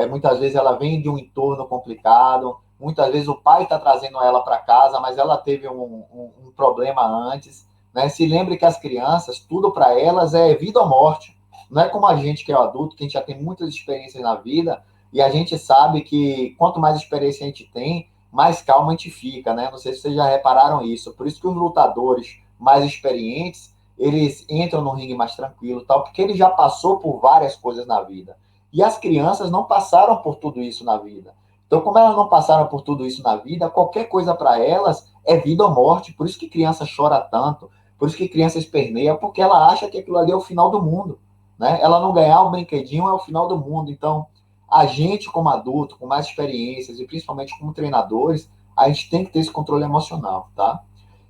muitas vezes ela vem de um entorno complicado, muitas vezes o pai está trazendo ela para casa, mas ela teve um problema antes, né? Se lembre que as crianças, tudo para elas é vida ou morte. Não é como a gente que é o adulto, que a gente já tem muitas experiências na vida, e a gente sabe que quanto mais experiência a gente tem, mais calma a gente fica, né? Não sei se vocês já repararam isso. Por isso que os lutadores mais experientes, eles entram no ringue mais tranquilo, tal, porque ele já passou por várias coisas na vida. E as crianças não passaram por tudo isso na vida. Então, como elas não passaram por tudo isso na vida, qualquer coisa para elas é vida ou morte. Por isso que criança chora tanto, por isso que criança esperneia, porque ela acha que aquilo ali é o final do mundo, né? Ela não ganhar o brinquedinho é o final do mundo. Então, a gente como adulto, com mais experiências e principalmente como treinadores, a gente tem que ter esse controle emocional, tá?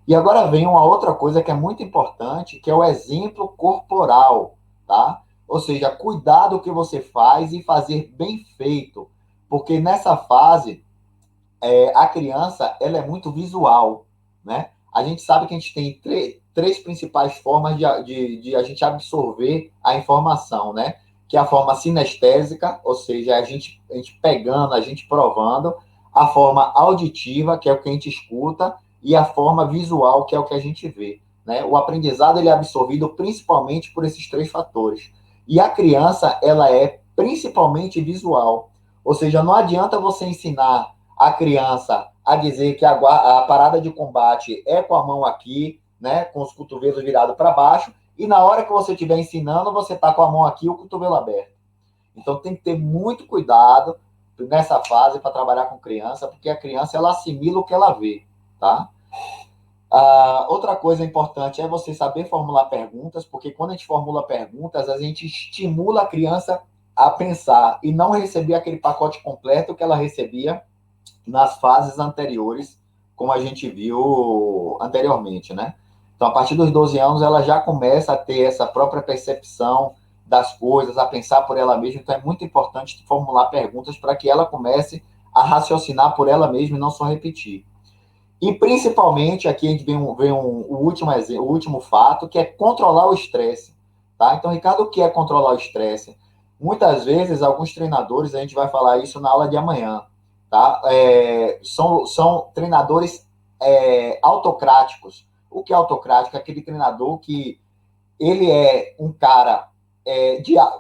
E agora vem uma outra coisa que é muito importante, que é o exemplo corporal, tá? Ou seja, cuidar do que você faz e fazer bem feito, porque nessa fase a criança ela é muito visual, né? A gente sabe que a gente tem três principais formas de a gente absorver a informação, né? Que é a forma sinestésica, ou seja, a gente pegando, a gente provando, a forma auditiva, que é o que a gente escuta, e a forma visual, que é o que a gente vê, né? O aprendizado ele é absorvido principalmente por esses três fatores. E a criança, ela é principalmente visual. Ou seja, não adianta você ensinar a criança a dizer que a parada de combate é com a mão aqui, né, com os cotovelos virados para baixo, e na hora que você estiver ensinando, você está com a mão aqui e o cotovelo aberto. Então tem que ter muito cuidado nessa fase para trabalhar com criança, porque a criança ela assimila o que ela vê, tá? Outra coisa importante é você saber formular perguntas, porque quando a gente formula perguntas, a gente estimula a criança a pensar e não receber aquele pacote completo que ela recebia nas fases anteriores, como a gente viu anteriormente, né? Então, a partir dos 12 anos, ela já começa a ter essa própria percepção das coisas, a pensar por ela mesma. Então, é muito importante formular perguntas para que ela comece a raciocinar por ela mesma e não só repetir. E, principalmente, aqui a gente vê o último fato, que é controlar o estresse. Tá? Então, Ricardo, o que é controlar o estresse? Muitas vezes, alguns treinadores, a gente vai falar isso na aula de amanhã, tá? São treinadores autocráticos. O que é autocrático? É aquele treinador que ele é um cara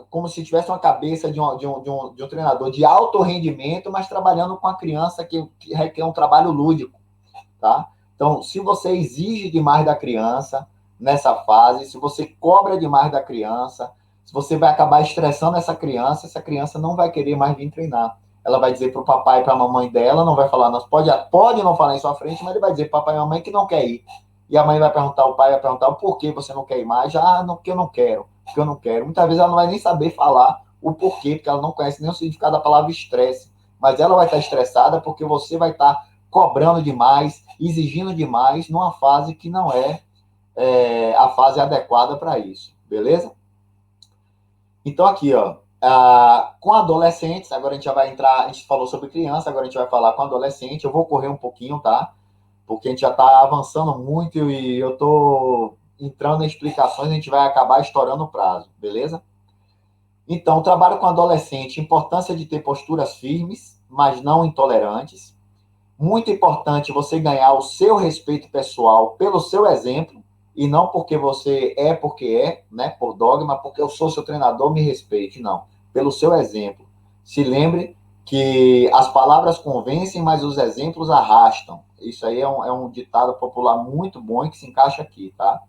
como se tivesse uma cabeça de um treinador de alto rendimento, mas trabalhando com a criança que requer um trabalho lúdico, tá? Então, se você exige demais da criança nessa fase, se você cobra demais da criança, se você vai acabar estressando essa criança não vai querer mais vir treinar. Ela vai dizer para o papai e para a mamãe dela, não vai falar, pode não falar em sua frente, mas ele vai dizer para o papai e mamãe que não quer ir. E a mãe vai perguntar, o pai vai perguntar, por que você não quer ir mais? Porque eu não quero, porque eu não quero. Muitas vezes ela não vai nem saber falar o porquê, porque ela não conhece nem o significado da palavra estresse. Mas ela vai estar estressada porque você vai estar cobrando demais, exigindo demais, numa fase que não é a fase adequada para isso, beleza? Então, aqui, ó, com adolescentes, agora a gente já vai entrar, a gente falou sobre criança, agora a gente vai falar com adolescente, eu vou correr um pouquinho, tá? Porque a gente já está avançando muito e eu estou entrando em explicações, a gente vai acabar estourando o prazo, beleza? Então, trabalho com adolescente, importância de ter posturas firmes, mas não intolerantes. Muito importante você ganhar o seu respeito pessoal pelo seu exemplo, e não porque você porque né, por dogma, porque eu sou seu treinador, me respeite, não. Pelo seu exemplo. Se lembre que as palavras convencem, mas os exemplos arrastam. Isso aí é um ditado popular muito bom e que se encaixa aqui, tá?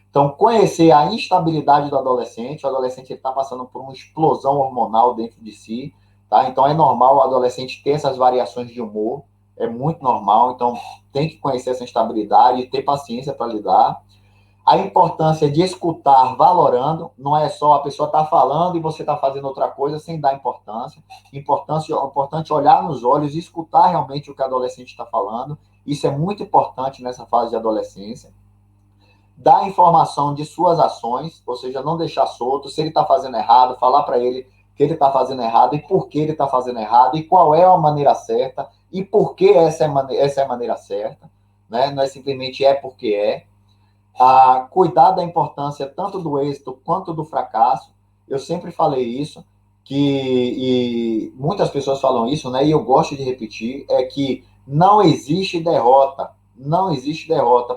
Então, conhecer a instabilidade do adolescente. O adolescente está passando por uma explosão hormonal dentro de si, tá? Então, é normal o adolescente ter essas variações de humor, é muito normal. Então, tem que conhecer essa instabilidade e ter paciência para lidar. A importância de escutar valorando, não é só a pessoa estar falando e você está fazendo outra coisa sem dar importância. Importante olhar nos olhos e escutar realmente o que o adolescente está falando. Isso é muito importante nessa fase de adolescência. Dar informação de suas ações, ou seja, não deixar solto. Se ele está fazendo errado, falar para ele que ele está fazendo errado e por que ele está fazendo errado e qual é a maneira certa e por que essa é a maneira certa. Né? Não é simplesmente porque é. Cuidar da importância tanto do êxito quanto do fracasso. Eu sempre falei isso, e muitas pessoas falam isso, né? E eu gosto de repetir, é que não existe derrota,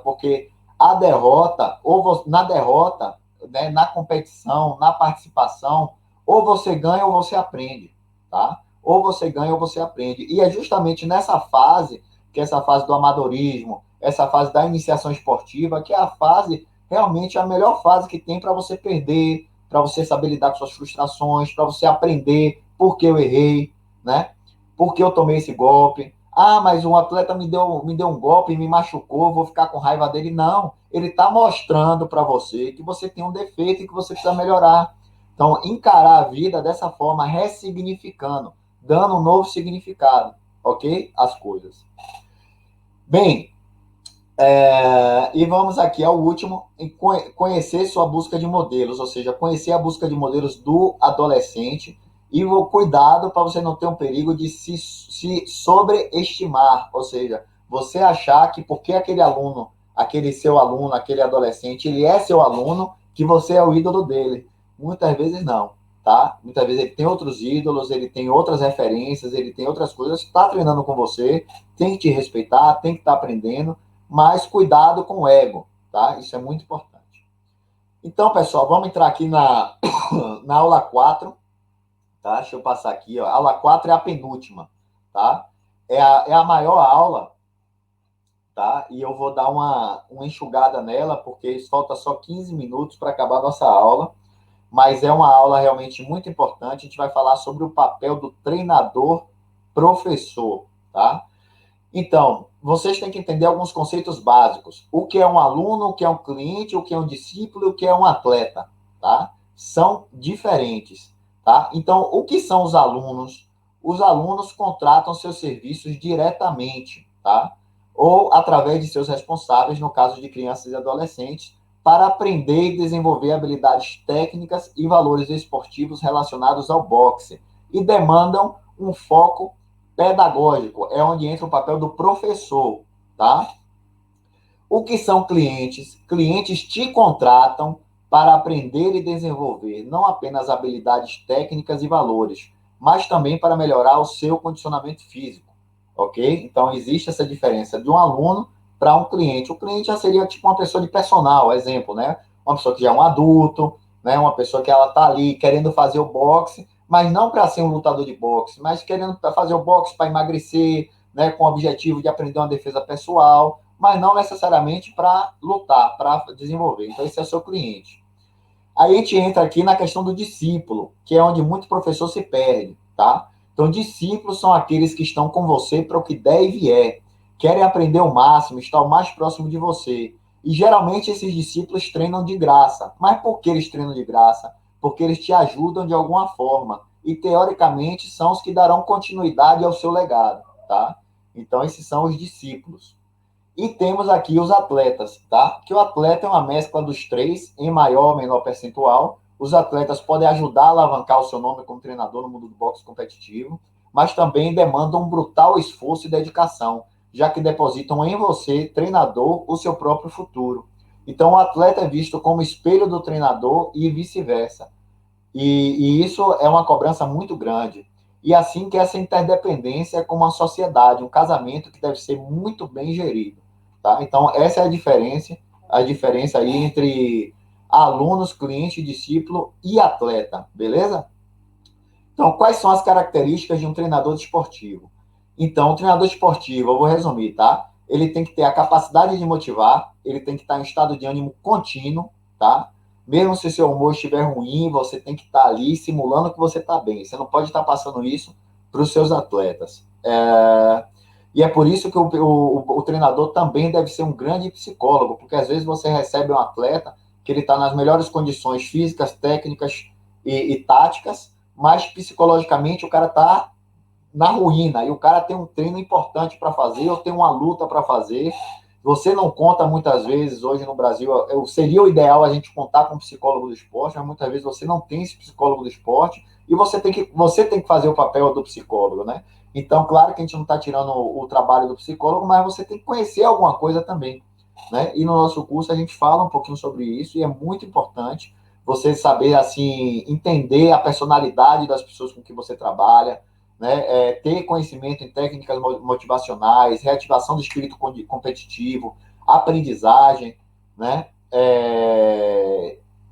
porque a derrota, na derrota, né, na competição, na participação, ou você ganha ou você aprende, tá? Ou você ganha ou você aprende. E é justamente nessa fase, que é essa fase do amadorismo, essa fase da iniciação esportiva, que é a fase, realmente a melhor fase que tem para você perder, para você saber lidar com suas frustrações, para você aprender por que eu errei, né? Por que eu tomei esse golpe? Ah, mas um atleta me deu um golpe e me machucou, vou ficar com raiva dele. Não, ele está mostrando para você que você tem um defeito e que você precisa melhorar. Então, encarar a vida dessa forma, ressignificando, dando um novo significado, ok? As coisas. Bem, e vamos aqui ao último, em conhecer sua busca de modelos, ou seja, conhecer a busca de modelos do adolescente e o cuidado para você não ter um perigo de se sobreestimar, ou seja, você achar que porque aquele aluno, aquele seu aluno, aquele adolescente, ele é seu aluno, que você é o ídolo dele. Muitas vezes não, tá? Muitas vezes ele tem outros ídolos, ele tem outras referências, ele tem outras coisas, está treinando com você, tem que te respeitar, tem que estar aprendendo, mas cuidado com o ego, tá? Isso é muito importante. Então, pessoal, vamos entrar aqui na aula 4, tá? Deixa eu passar aqui, ó. A aula 4 é a penúltima, tá? É a maior aula, tá? E eu vou dar uma enxugada nela, porque falta só 15 minutos para acabar a nossa aula, mas é uma aula realmente muito importante. A gente vai falar sobre o papel do treinador professor, tá? Então, vocês têm que entender alguns conceitos básicos. O que é um aluno, o que é um cliente, o que é um discípulo e o que é um atleta, tá? São diferentes, tá? Então, o que são os alunos? Os alunos contratam seus serviços diretamente, tá? Ou através de seus responsáveis, no caso de crianças e adolescentes, para aprender e desenvolver habilidades técnicas e valores esportivos relacionados ao boxe e demandam um foco pedagógico, é onde entra o papel do professor, tá? O que são clientes? Clientes te contratam para aprender e desenvolver não apenas habilidades técnicas e valores, mas também para melhorar o seu condicionamento físico, ok? Então, existe essa diferença de um aluno para um cliente. O cliente já seria tipo uma pessoa de personal, exemplo, né? Uma pessoa que já é um adulto, né? Uma pessoa que ela está ali querendo fazer o boxe, mas não para ser um lutador de boxe, mas querendo fazer o boxe para emagrecer, né, com o objetivo de aprender uma defesa pessoal, mas não necessariamente para lutar, para desenvolver. Então, esse é o seu cliente. Aí a gente entra aqui na questão do discípulo, que é onde muito professor se perde, tá? Então, discípulos são aqueles que estão com você para o que der e vier, querem aprender o máximo, estar o mais próximo de você. E geralmente esses discípulos treinam de graça. Mas por que eles treinam de graça? Porque eles te ajudam de alguma forma. E, teoricamente, são os que darão continuidade ao seu legado, tá? Então, esses são os discípulos. E temos aqui os atletas, tá? Que o atleta é uma mescla dos três, em maior ou menor percentual. Os atletas podem ajudar a alavancar o seu nome como treinador no mundo do boxe competitivo, mas também demandam um brutal esforço e dedicação, já que depositam em você, treinador, o seu próprio futuro. Então, o atleta é visto como espelho do treinador e vice-versa. E isso é uma cobrança muito grande. E assim que essa interdependência é como uma sociedade, um casamento que deve ser muito bem gerido. Tá? Então, essa é a diferença aí entre alunos, cliente, discípulo e atleta, beleza? Então, quais são as características de um treinador esportivo? Então, o treinador esportivo, eu vou resumir, tá? Ele tem que ter a capacidade de motivar, ele tem que estar em estado de ânimo contínuo, tá? Mesmo se seu humor estiver ruim, você tem que estar ali simulando que você está bem. Você não pode estar passando isso para os seus atletas. E é por isso que o treinador também deve ser um grande psicólogo, porque às vezes você recebe um atleta que ele está nas melhores condições físicas, técnicas e táticas, mas psicologicamente o cara está na ruína, e o cara tem um treino importante para fazer, ou tem uma luta para fazer. Você não conta muitas vezes, hoje no Brasil, seria o ideal a gente contar com um psicólogo do esporte, mas muitas vezes você não tem esse psicólogo do esporte, e você tem que fazer o papel do psicólogo, né? Então, claro que a gente não está tirando o trabalho do psicólogo, mas você tem que conhecer alguma coisa também, né? E no nosso curso a gente fala um pouquinho sobre isso, e é muito importante você saber, assim, entender a personalidade das pessoas com que você trabalha, né? Ter conhecimento em técnicas motivacionais, reativação do espírito competitivo, aprendizagem, né?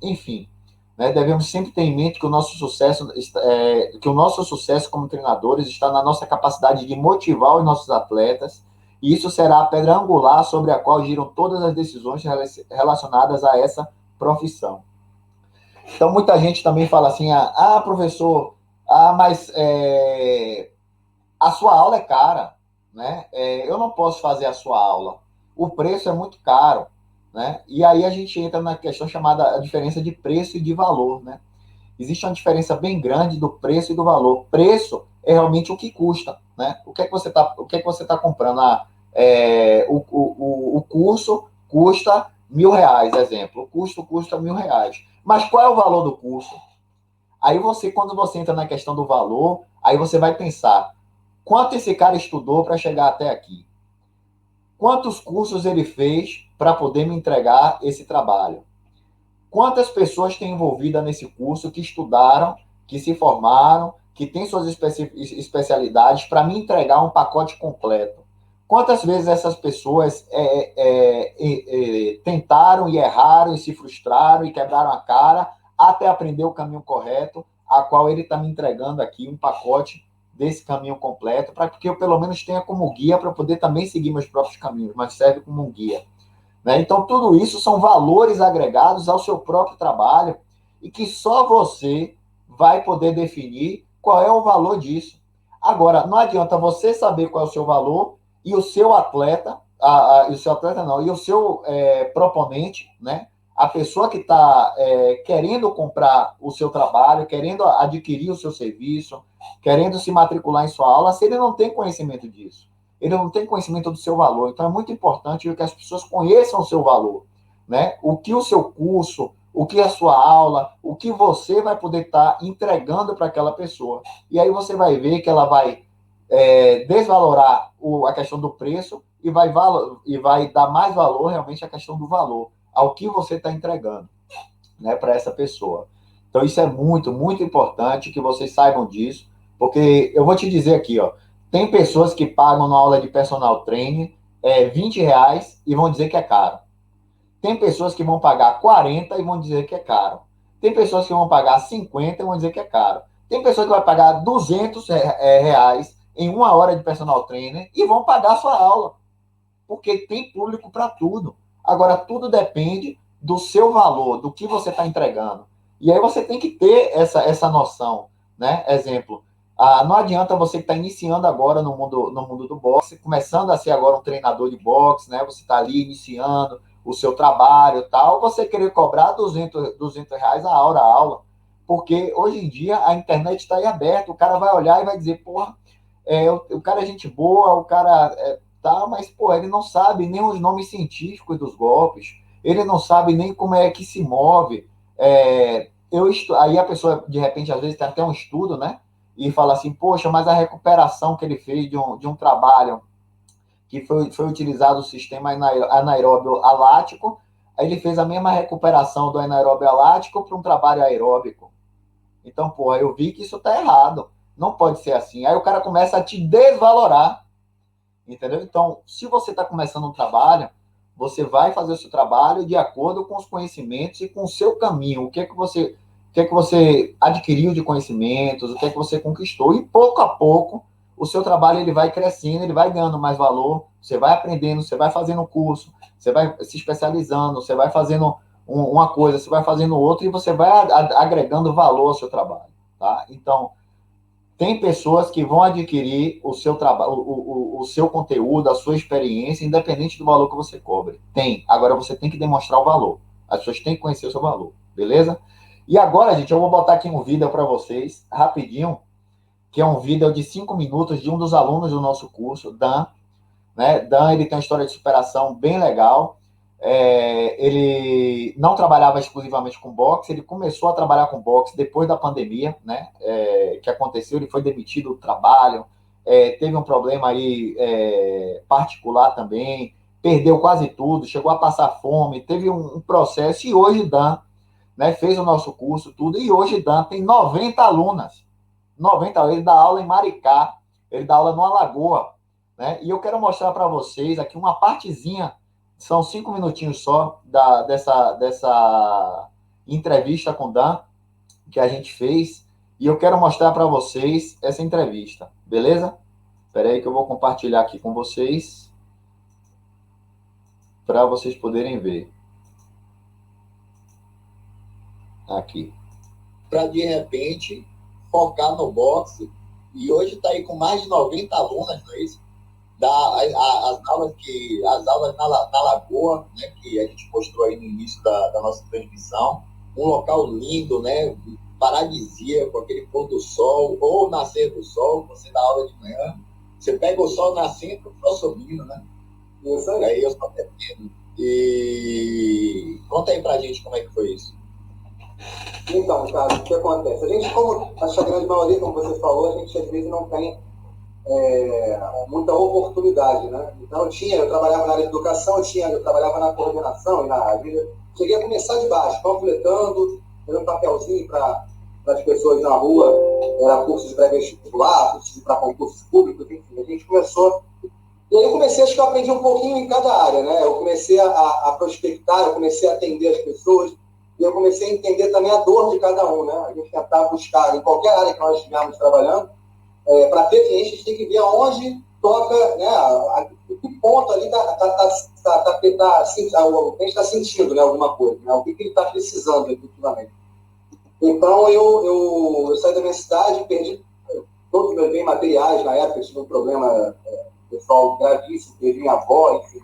Enfim, né? Devemos sempre ter em mente que o nosso sucesso como treinadores está na nossa capacidade de motivar os nossos atletas, e isso será a pedra angular sobre a qual giram todas as decisões relacionadas a essa profissão. Então, muita gente também fala assim, professor, Mas a sua aula é cara, né? Eu não posso fazer a sua aula. O preço é muito caro, né? E aí a gente entra na questão chamada a diferença de preço e de valor, né? Existe uma diferença bem grande do preço e do valor. Preço é realmente o que custa, né? O que é que você tá comprando? O curso custa R$ 1.000, exemplo. O custo custa R$ 1.000. Mas qual é o valor do curso? Aí quando você entra na questão do valor, aí você vai pensar, quanto esse cara estudou para chegar até aqui? Quantos cursos ele fez para poder me entregar esse trabalho? Quantas pessoas tem envolvida nesse curso que estudaram, que se formaram, que têm suas especialidades para me entregar um pacote completo? Quantas vezes essas pessoas tentaram e erraram e se frustraram e quebraram a cara até aprender o caminho correto, a qual ele está me entregando aqui um pacote desse caminho completo, para que eu pelo menos tenha como guia para poder também seguir meus próprios caminhos, mas serve como um guia. Né? Então, tudo isso são valores agregados ao seu próprio trabalho e que só você vai poder definir qual é o valor disso. Agora, não adianta você saber qual é o seu valor e o seu atleta, e o seu atleta não, e o seu proponente, né? A pessoa que está querendo comprar o seu trabalho, querendo adquirir o seu serviço, querendo se matricular em sua aula, se ele não tem conhecimento disso, ele não tem conhecimento do seu valor. Então, é muito importante que as pessoas conheçam o seu valor, né? O que o seu curso, o que a sua aula, o que você vai poder estar entregando para aquela pessoa. E aí você vai ver que ela vai desvalorar a questão do preço e vai dar mais valor realmente à questão do valor, ao que você está entregando, né, para essa pessoa. Então, isso é muito, muito importante que vocês saibam disso, porque eu vou te dizer aqui, ó, tem pessoas que pagam na aula de personal training R$ 20 e vão dizer que é caro. Tem pessoas que vão pagar 40 e vão dizer que é caro. Tem pessoas que vão pagar 50 e vão dizer que é caro. Tem pessoas que vão pagar R$ 200 em 1 hora de personal trainer e vão pagar a sua aula, porque tem público para tudo. Agora, tudo depende do seu valor, do que você está entregando. E aí você tem que ter essa noção, né? Exemplo, não adianta você que está iniciando agora no mundo do boxe, começando a ser agora um treinador de boxe, né? Você está ali iniciando o seu trabalho e tal, você querer cobrar R$ 200 a aula, porque hoje em dia a internet está aí aberta, o cara vai olhar e vai dizer, porra, o cara é gente boa, o cara tá, mas, pô, ele não sabe nem os nomes científicos dos golpes, ele não sabe nem como é que se move. Aí a pessoa, de repente, às vezes tem até um estudo, né? E fala assim, poxa, mas a recuperação que ele fez de um trabalho que foi utilizado o sistema anaeróbio alático, aí ele fez a mesma recuperação do anaeróbio alático para um trabalho aeróbico. Então, pô, eu vi que isso tá errado. Não pode ser assim. Aí o cara começa a te desvalorar. Entendeu? Então, se você está começando um trabalho, você vai fazer o seu trabalho de acordo com os conhecimentos e com o seu caminho. O que é que você adquiriu de conhecimentos, o que é que você conquistou. E pouco a pouco, o seu trabalho ele vai crescendo, ele vai ganhando mais valor, você vai aprendendo, você vai fazendo curso, você vai se especializando, você vai fazendo uma coisa, você vai fazendo outra e você vai agregando valor ao seu trabalho. Tá? Então, tem pessoas que vão adquirir o seu trabalho, o seu conteúdo, a sua experiência, independente do valor que você cobre. Tem. Agora você tem que demonstrar o valor. As pessoas têm que conhecer o seu valor. Beleza? E agora, gente, eu vou botar aqui um vídeo para vocês, rapidinho, que é um vídeo de 5 minutos de um dos alunos do nosso curso, Dan. Né? Dan, ele tem uma história de superação bem legal. Ele não trabalhava exclusivamente com boxe, ele começou a trabalhar com boxe depois da pandemia, né? Que aconteceu, ele foi demitido do trabalho, teve um problema aí particular também, perdeu quase tudo, chegou a passar fome, teve um processo, e hoje Dan, né, fez o nosso curso, tudo, e hoje Dan tem 90 alunas, 90, ele dá aula em Maricá, ele dá aula no Alagoa, né? E eu quero mostrar para vocês aqui uma partezinha, são 5 minutinhos só, dessa entrevista com o Dan, que a gente fez, e eu quero mostrar para vocês essa entrevista, beleza? Espera aí que eu vou compartilhar aqui com vocês, para vocês poderem ver. Aqui. Para, de repente, focar no boxe, e hoje está aí com mais de 90 alunas, não é isso? As aulas na Lagoa, né, que a gente mostrou aí no início da nossa transmissão, um local lindo, né, paradisíaco, aquele pôr do sol, ou nascer do sol, você dá aula de manhã, você pega o sol nascendo, o sol subindo, né? Isso aí eu só termino. E conta aí pra gente como é que foi isso. Então, cara, o que acontece? A gente, como a grande maioria, como você falou, a gente às vezes não tem muita oportunidade, né? Então eu trabalhava na área de educação, eu trabalhava na coordenação e na vida. Cheguei a começar de baixo, panfletando, dando papelzinho para as pessoas na rua, era curso de pré-vestibular, curso para concursos públicos, enfim, a gente começou. E aí eu comecei, acho que eu aprendi um pouquinho em cada área, né? Eu comecei a prospectar, eu comecei a atender as pessoas, e eu comecei a entender também a dor de cada um, né? A gente tentar buscar, em qualquer área que nós estivermos trabalhando, para ter cliente, a gente tem que ver aonde toca, né? Que ponto ali o cliente está sentindo, né, alguma coisa, né? O que ele está precisando, efetivamente. Então, eu saí da minha cidade, perdi todos os meus bens materiais. Na época, eu tive um problema pessoal gravíssimo, perdi minha avó, enfim.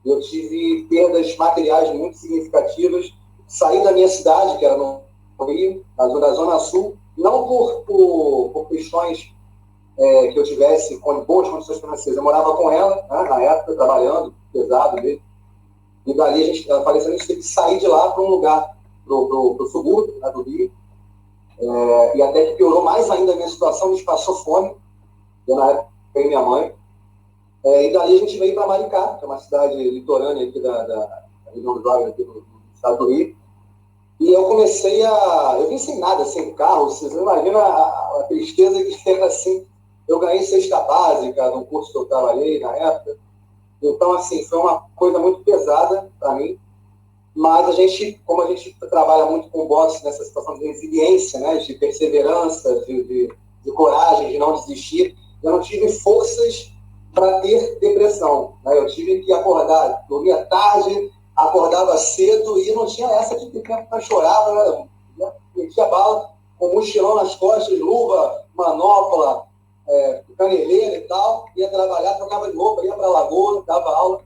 Eu tive perdas materiais muito significativas. Saí da minha cidade, que era no Rio, na Zona Sul, não por questões que eu tivesse com boas condições financeiras. Eu morava com ela, né, na época, trabalhando, pesado mesmo. E dali ela faleceu, a gente teve que sair de lá para um lugar, para o subúrbio, né, do Rio. E até que piorou mais ainda a minha situação, a gente passou fome. Eu, na época, eu e minha mãe. E dali a gente veio para Maricá, que é uma cidade litorânea aqui da região do Vale, aqui do estado do Rio. E eu comecei eu vim sem nada, sem carro. Vocês não imaginam a tristeza que era assim. Eu ganhei cesta básica no curso que eu trabalhei na época. Então, assim, foi uma coisa muito pesada para mim. Mas como a gente trabalha muito com boxe nessa situação de resiliência, né, de perseverança, de coragem, de não desistir, eu não tive forças para ter depressão, né? Eu tive que acordar, dormia tarde, acordava cedo e não tinha essa de tempo para chorar, né? Metia bala, com mochilão nas costas, luva, manopla, caneleira e tal, ia trabalhar, trocava de roupa, ia para a Lagoa, dava aula.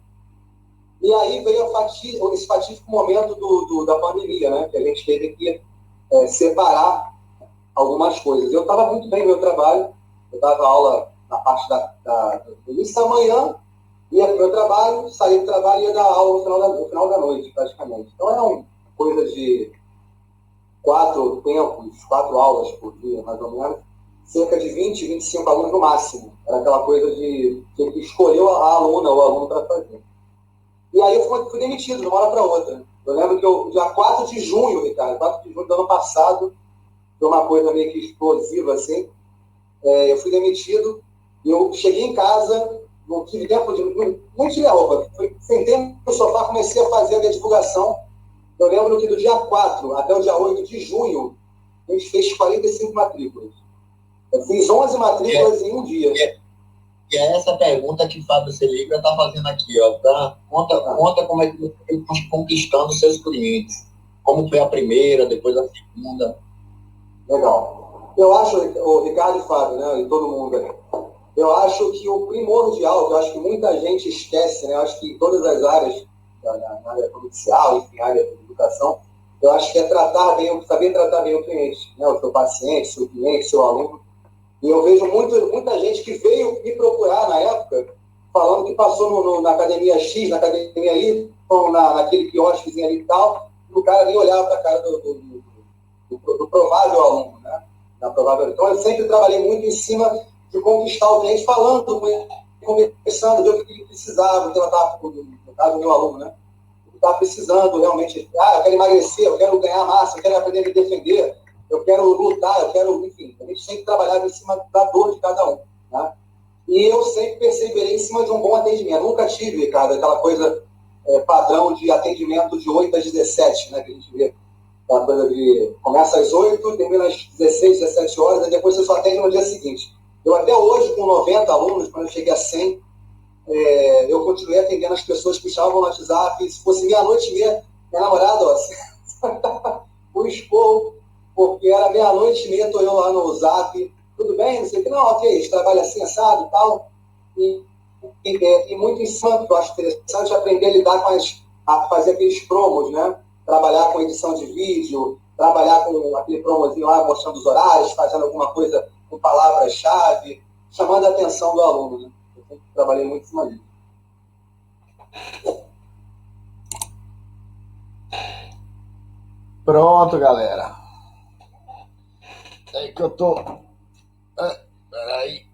E aí veio esse fatídico momento da pandemia, né? Que a gente teve que separar algumas coisas. Eu estava muito bem no meu trabalho, eu dava aula na parte do início da manhã, ia para o meu trabalho, saía do trabalho e ia dar aula no final da noite, praticamente. Então era uma coisa de 4 aulas por dia, mais ou menos, cerca de 20, 25 alunos no máximo. Era aquela coisa de ter que escolher a aluna ou o aluno para fazer. E aí eu fui demitido de uma hora para outra. Eu lembro que dia 4 de junho, Ricardo, 4 de junho do ano passado, foi uma coisa meio que explosiva, assim. Eu fui demitido, e eu cheguei em casa, não tive tempo não tirei a roupa. Sentei no sofá, comecei a fazer a minha divulgação. Eu lembro que do dia 4 até o dia 8 de junho, a gente fez 45 matrículas. Eu fiz 11 matrículas em um dia. E é essa pergunta que o Fábio Seligra está fazendo aqui, ó. Conta como é que você foi conquistando seus clientes. Como foi a primeira, depois a segunda. Legal. Eu acho, o Ricardo e Fábio, né, e todo mundo aqui, eu acho que o primordial, que eu acho que muita gente esquece, né, eu acho que em todas as áreas, na área comercial, enfim, na área de educação, eu acho que é saber tratar bem o cliente, né, o seu paciente, seu cliente, seu aluno. E eu vejo muita gente que veio me procurar na época, falando que passou na academia X, na academia Y, naquele quiosquezinho ali e tal, e o cara nem olhava para a cara do provável aluno, né? Então, eu sempre trabalhei muito em cima de conquistar o cliente, falando com ele, conversando, ver o que ele precisava, o que ela estava, no caso do meu aluno, né? O que estava precisando realmente. Eu quero emagrecer, eu quero ganhar massa, eu quero aprender a me defender, eu quero lutar, enfim, a gente sempre trabalhava em cima da dor de cada um, né? E eu sempre perseverei em cima de um bom atendimento. Nunca tive, Ricardo, aquela coisa padrão de atendimento de 8 às 17, né, que a gente vê. Aquela coisa de começa às 8, termina às 16, 17 horas, e depois você só atende no dia seguinte. Eu até hoje, com 90 alunos, quando eu cheguei a 100, eu continuei atendendo as pessoas que estavam no WhatsApp. Se fosse meia-noite e meia, minha namorada, o esporro, porque era meia-noite e meia, tô eu lá no Zap, tudo bem, não sei o que, não, ok, a gente trabalha assim, assado e tal, e muito em cima, eu acho interessante aprender a lidar a fazer aqueles promos, né? Trabalhar com edição de vídeo, trabalhar com aquele promozinho lá, mostrando os horários, fazendo alguma coisa com palavras-chave, chamando a atenção do aluno, né? Eu sempre trabalhei muito em cima disso. Pronto, galera. É que eu tô... Peraí.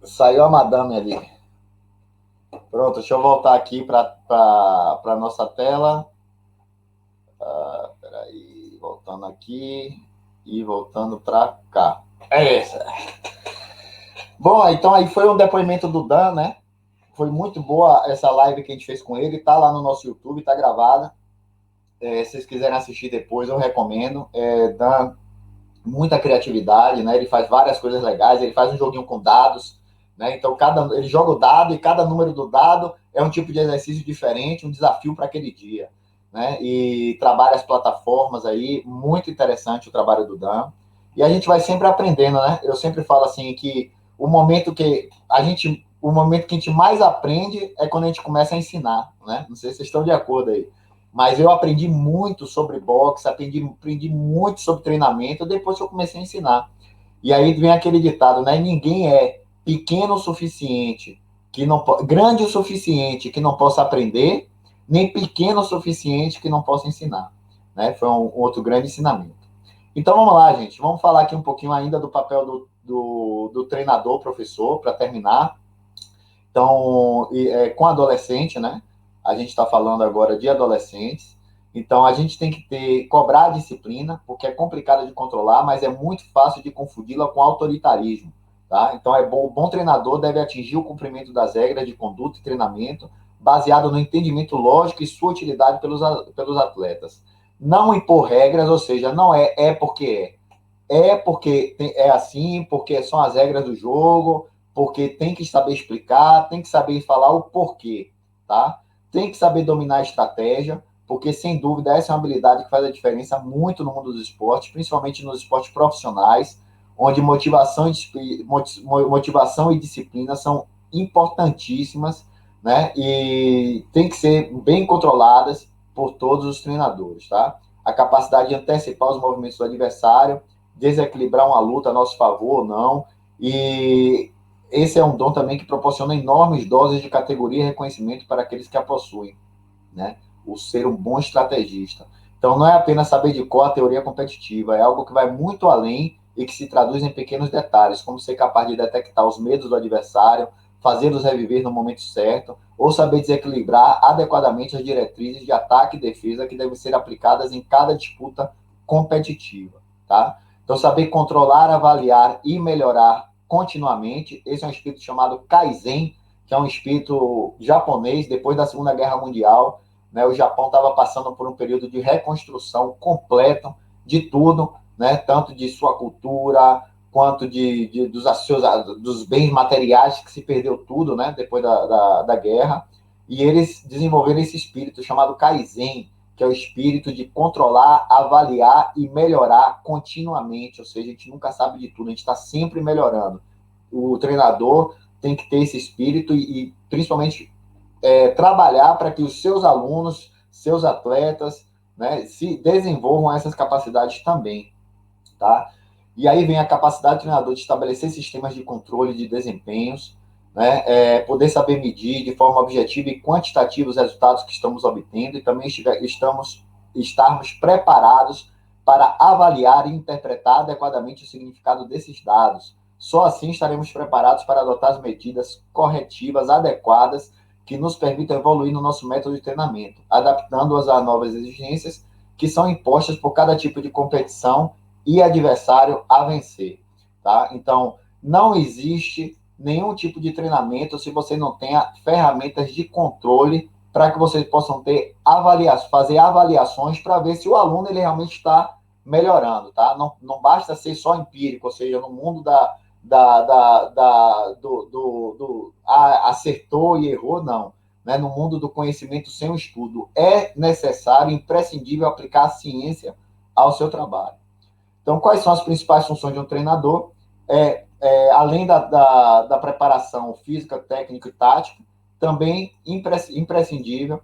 Saiu a madame ali. Pronto, deixa eu voltar aqui para a nossa tela. Peraí, voltando aqui e voltando para cá. É isso. Bom, então aí foi um depoimento do Dan, né? Foi muito boa essa live que a gente fez com ele. Tá lá no nosso YouTube, tá gravada. Se vocês quiserem assistir depois, eu recomendo. Dan, muita criatividade, né? Ele faz várias coisas legais. Ele faz um joguinho com dados, né? Então, ele joga o dado e cada número do dado é um tipo de exercício diferente, um desafio para aquele dia, né? E trabalha as plataformas aí, muito interessante o trabalho do Dan. E a gente vai sempre aprendendo, né? Eu sempre falo assim que o momento que a gente mais aprende é quando a gente começa a ensinar, né? Não sei se vocês estão de acordo aí. Mas eu aprendi muito sobre boxe, aprendi muito sobre treinamento depois que eu comecei a ensinar. E aí vem aquele ditado, né? Ninguém é pequeno o suficiente, grande o suficiente que não possa aprender, nem pequeno o suficiente que não possa ensinar. Né? Foi um outro grande ensinamento. Então vamos lá, gente. Vamos falar aqui um pouquinho ainda do papel do treinador, professor, para terminar. Então, com adolescente, né? A gente está falando agora de adolescentes. Então, a gente tem que cobrar a disciplina, porque é complicado de controlar, mas é muito fácil de confundi-la com autoritarismo. Tá? Então, o bom treinador deve atingir o cumprimento das regras de conduta e treinamento, baseado no entendimento lógico e sua utilidade pelos atletas. Não impor regras, ou seja, não porque é assim, porque são as regras do jogo, porque tem que saber explicar, tem que saber falar o porquê, tá? Tem que saber dominar a estratégia, porque, sem dúvida, essa é uma habilidade que faz a diferença muito no mundo dos esportes, principalmente nos esportes profissionais, onde motivação e disciplina são importantíssimas, né? E tem que ser bem controladas por todos os treinadores, tá? A capacidade de antecipar os movimentos do adversário, desequilibrar uma luta a nosso favor ou não, e esse é um dom também que proporciona enormes doses de categoria e reconhecimento para aqueles que a possuem, né? O ser um bom estrategista. Então, não é apenas saber de cor a teoria competitiva, é algo que vai muito além e que se traduz em pequenos detalhes, como ser capaz de detectar os medos do adversário, fazê-los reviver no momento certo, ou saber desequilibrar adequadamente as diretrizes de ataque e defesa que devem ser aplicadas em cada disputa competitiva, tá? Então, saber controlar, avaliar e melhorar continuamente. Esse é um espírito chamado Kaizen, que é um espírito japonês. Depois da Segunda Guerra Mundial, né, o Japão estava passando por um período de reconstrução completo de tudo, né, tanto de sua cultura, quanto dos bens materiais, que se perdeu tudo, né, depois da guerra. E eles desenvolveram esse espírito chamado Kaizen, que é o espírito de controlar, avaliar e melhorar continuamente, ou seja, a gente nunca sabe de tudo, a gente está sempre melhorando. O treinador tem que ter esse espírito e principalmente, trabalhar para que os seus alunos, seus atletas, né, se desenvolvam essas capacidades também, tá? E aí vem a capacidade do treinador de estabelecer sistemas de controle de desempenhos, né, poder saber medir de forma objetiva e quantitativa os resultados que estamos obtendo e também estarmos preparados para avaliar e interpretar adequadamente o significado desses dados. Só assim estaremos preparados para adotar as medidas corretivas adequadas que nos permitam evoluir no nosso método de treinamento, adaptando-as a novas exigências que são impostas por cada tipo de competição e adversário a vencer, tá? Então, não existe nenhum tipo de treinamento se você não tenha ferramentas de controle para que vocês possam fazer avaliações para ver se o aluno ele realmente está melhorando, tá? Não basta ser só empírico, ou seja, no mundo acertou e errou, não. Né? No mundo do conhecimento sem o estudo, é necessário, imprescindível aplicar a ciência ao seu trabalho. Então, quais são as principais funções de um treinador? Além da preparação física, técnica e tática, também imprescindível,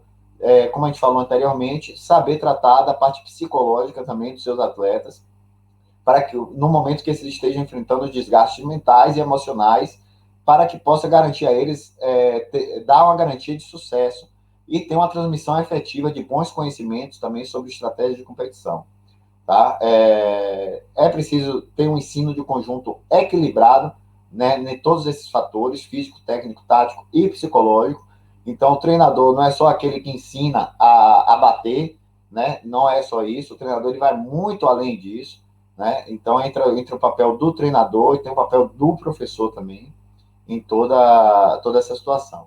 como a gente falou anteriormente, saber tratar da parte psicológica também dos seus atletas, para que, no momento que eles estejam enfrentando os desgastes mentais e emocionais, para que possa garantir a eles, dar uma garantia de sucesso e ter uma transmissão efetiva de bons conhecimentos também sobre estratégia de competição. Tá? É preciso ter um ensino de conjunto equilibrado, né, em todos esses fatores, físico, técnico, tático e psicológico. Então, o treinador não é só aquele que ensina a bater, né? Não é só isso, o treinador ele vai muito além disso, né? Então, entra o papel do treinador e tem o papel do professor também em toda essa situação.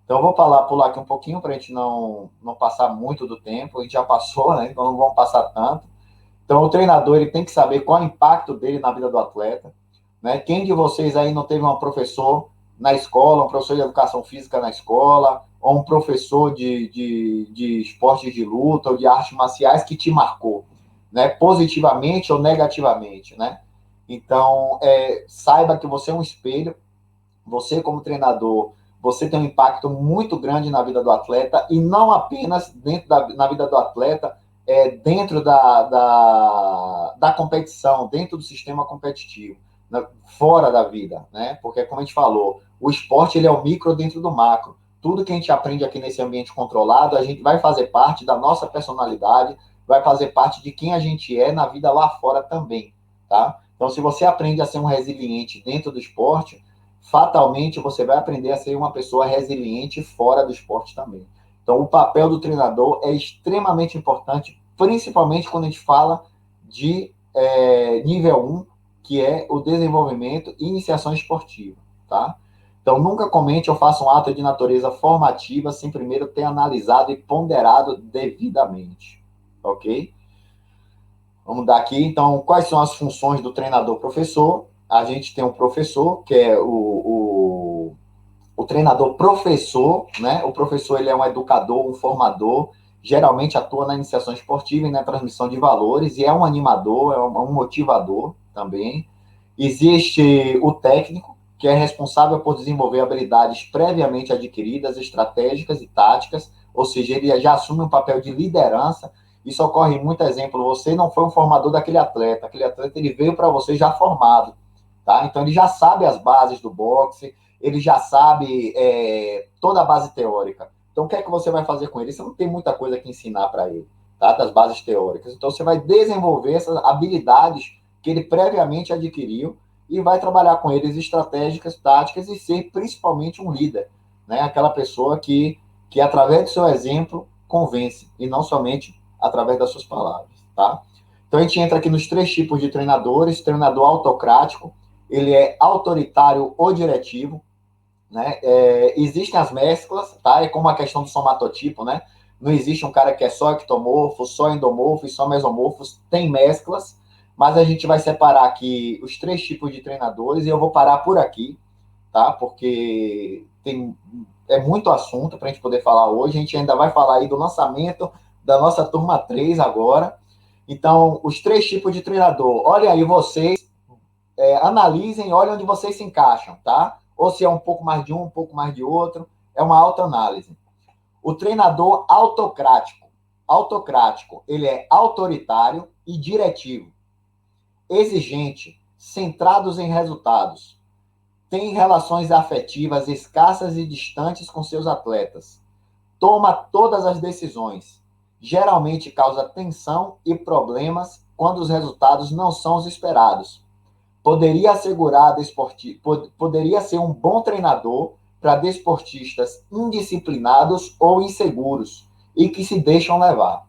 Então, eu vou pular aqui um pouquinho para a gente não passar muito do tempo, a gente já passou, né? Então, não vamos passar tanto. Então, o treinador ele tem que saber qual é o impacto dele na vida do atleta, né? Quem de vocês aí não teve um professor na escola, um professor de educação física na escola, ou um professor de esportes de luta ou de artes marciais que te marcou, né? Positivamente ou negativamente, né? Então, saiba que você é um espelho, você como treinador, você tem um impacto muito grande na vida do atleta, e não apenas na vida do atleta, dentro da competição, dentro do sistema competitivo, fora da vida, né? Porque, como a gente falou, o esporte ele é o micro dentro do macro. Tudo que a gente aprende aqui nesse ambiente controlado, a gente vai fazer parte da nossa personalidade, vai fazer parte de quem a gente é na vida lá fora também, tá? Então, se você aprende a ser um resiliente dentro do esporte, fatalmente você vai aprender a ser uma pessoa resiliente fora do esporte também. Então, o papel do treinador é extremamente importante, principalmente quando a gente fala de nível 1, que é o desenvolvimento e iniciação esportiva, tá? Então, nunca comente ou faça um ato de natureza formativa sem primeiro ter analisado e ponderado devidamente, ok? Vamos dar aqui, então, quais são as funções do treinador-professor? A gente tem um professor, que é o treinador professor, né? O professor ele é um educador, um formador, geralmente atua na iniciação esportiva e na transmissão de valores, e é um animador, é um motivador também. Existe o técnico, que é responsável por desenvolver habilidades previamente adquiridas, estratégicas e táticas, ou seja, ele já assume um papel de liderança. Isso ocorre em muito exemplo, você não foi um formador daquele atleta ele veio para você já formado, tá? Então ele já sabe as bases do boxe, ele já sabe toda a base teórica. Então, o que é que você vai fazer com ele? Você não tem muita coisa que ensinar para ele, tá? Das bases teóricas. Então, você vai desenvolver essas habilidades que ele previamente adquiriu e vai trabalhar com eles estratégicas, táticas e ser principalmente um líder, né? Aquela pessoa que através do seu exemplo, convence, e não somente através das suas palavras, tá? Então, a gente entra aqui nos 3 tipos de treinadores. Treinador autocrático, ele é autoritário ou diretivo, né? Existem as mesclas, tá? É como a questão do somatotipo, né? Não existe um cara que é só ectomorfo, só endomorfo e só mesomorfo, tem mesclas, mas a gente vai separar aqui os 3 tipos de treinadores e eu vou parar por aqui, tá? Porque é muito assunto para a gente poder falar hoje. A gente ainda vai falar aí do lançamento da nossa turma 3 agora. Então, os 3 tipos de treinador. Olha aí vocês, analisem, olhem onde vocês se encaixam, tá? Ou se é um pouco mais de um pouco mais de outro. É uma autoanálise. O treinador autocrático. Autocrático, ele é autoritário e diretivo. Exigente, centrados em resultados. Tem relações afetivas escassas e distantes com seus atletas. Toma todas as decisões. Geralmente causa tensão e problemas quando os resultados não são os esperados. Poderia ser um bom treinador para desportistas indisciplinados ou inseguros e que se deixam levar.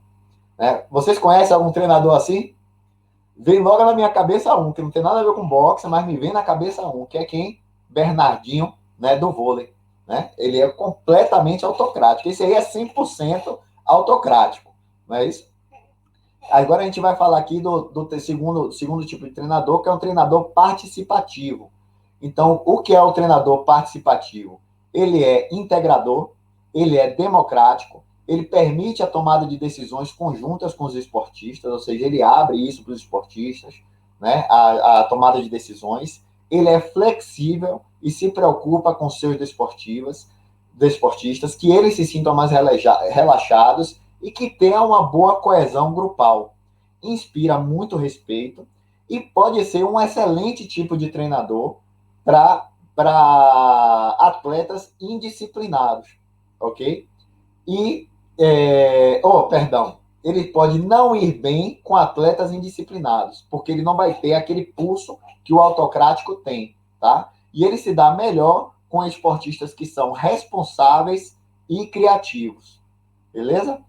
Vocês conhecem algum treinador assim? Vem logo na minha cabeça um, que não tem nada a ver com boxe, mas me vem na cabeça um, que é quem? Bernardinho, né, do vôlei. Né? Ele é completamente autocrático. Esse aí é 100% autocrático. Não é isso? Agora a gente vai falar aqui do segundo tipo de treinador, que é um treinador participativo. Então, o que é o treinador participativo? Ele é integrador, ele é democrático, ele permite a tomada de decisões conjuntas com os esportistas, ou seja, ele abre isso para os esportistas, né, a tomada de decisões, ele é flexível e se preocupa com seus desportistas, que eles se sintam mais relaxados e que tenham uma boa coesão grupal. Inspira muito respeito e pode ser um excelente tipo de treinador para atletas indisciplinados, ok? E, perdão, ele pode não ir bem com atletas indisciplinados, porque ele não vai ter aquele pulso que o autocrático tem, tá? E ele se dá melhor com esportistas que são responsáveis e criativos, beleza?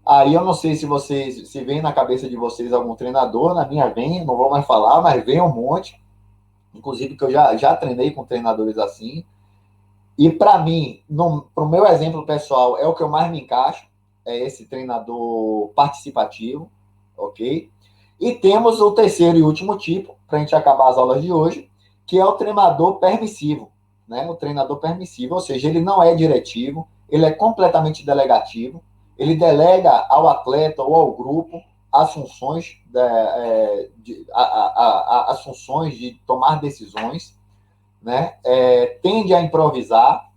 Aí eu não sei se vocês, se vem na cabeça de vocês algum treinador, na minha vem, não vou mais falar, mas vem um monte, inclusive que eu já treinei com treinadores assim, e para mim, para o meu exemplo pessoal, é o que eu mais me encaixo, é esse treinador participativo, ok? E temos o terceiro e último tipo, para a gente acabar as aulas de hoje, que é o treinador permissivo, né? O treinador permissivo, ou seja, ele não é diretivo, ele é completamente delegativo, ele delega ao atleta ou ao grupo as funções as funções de tomar decisões, né? Tende a improvisar,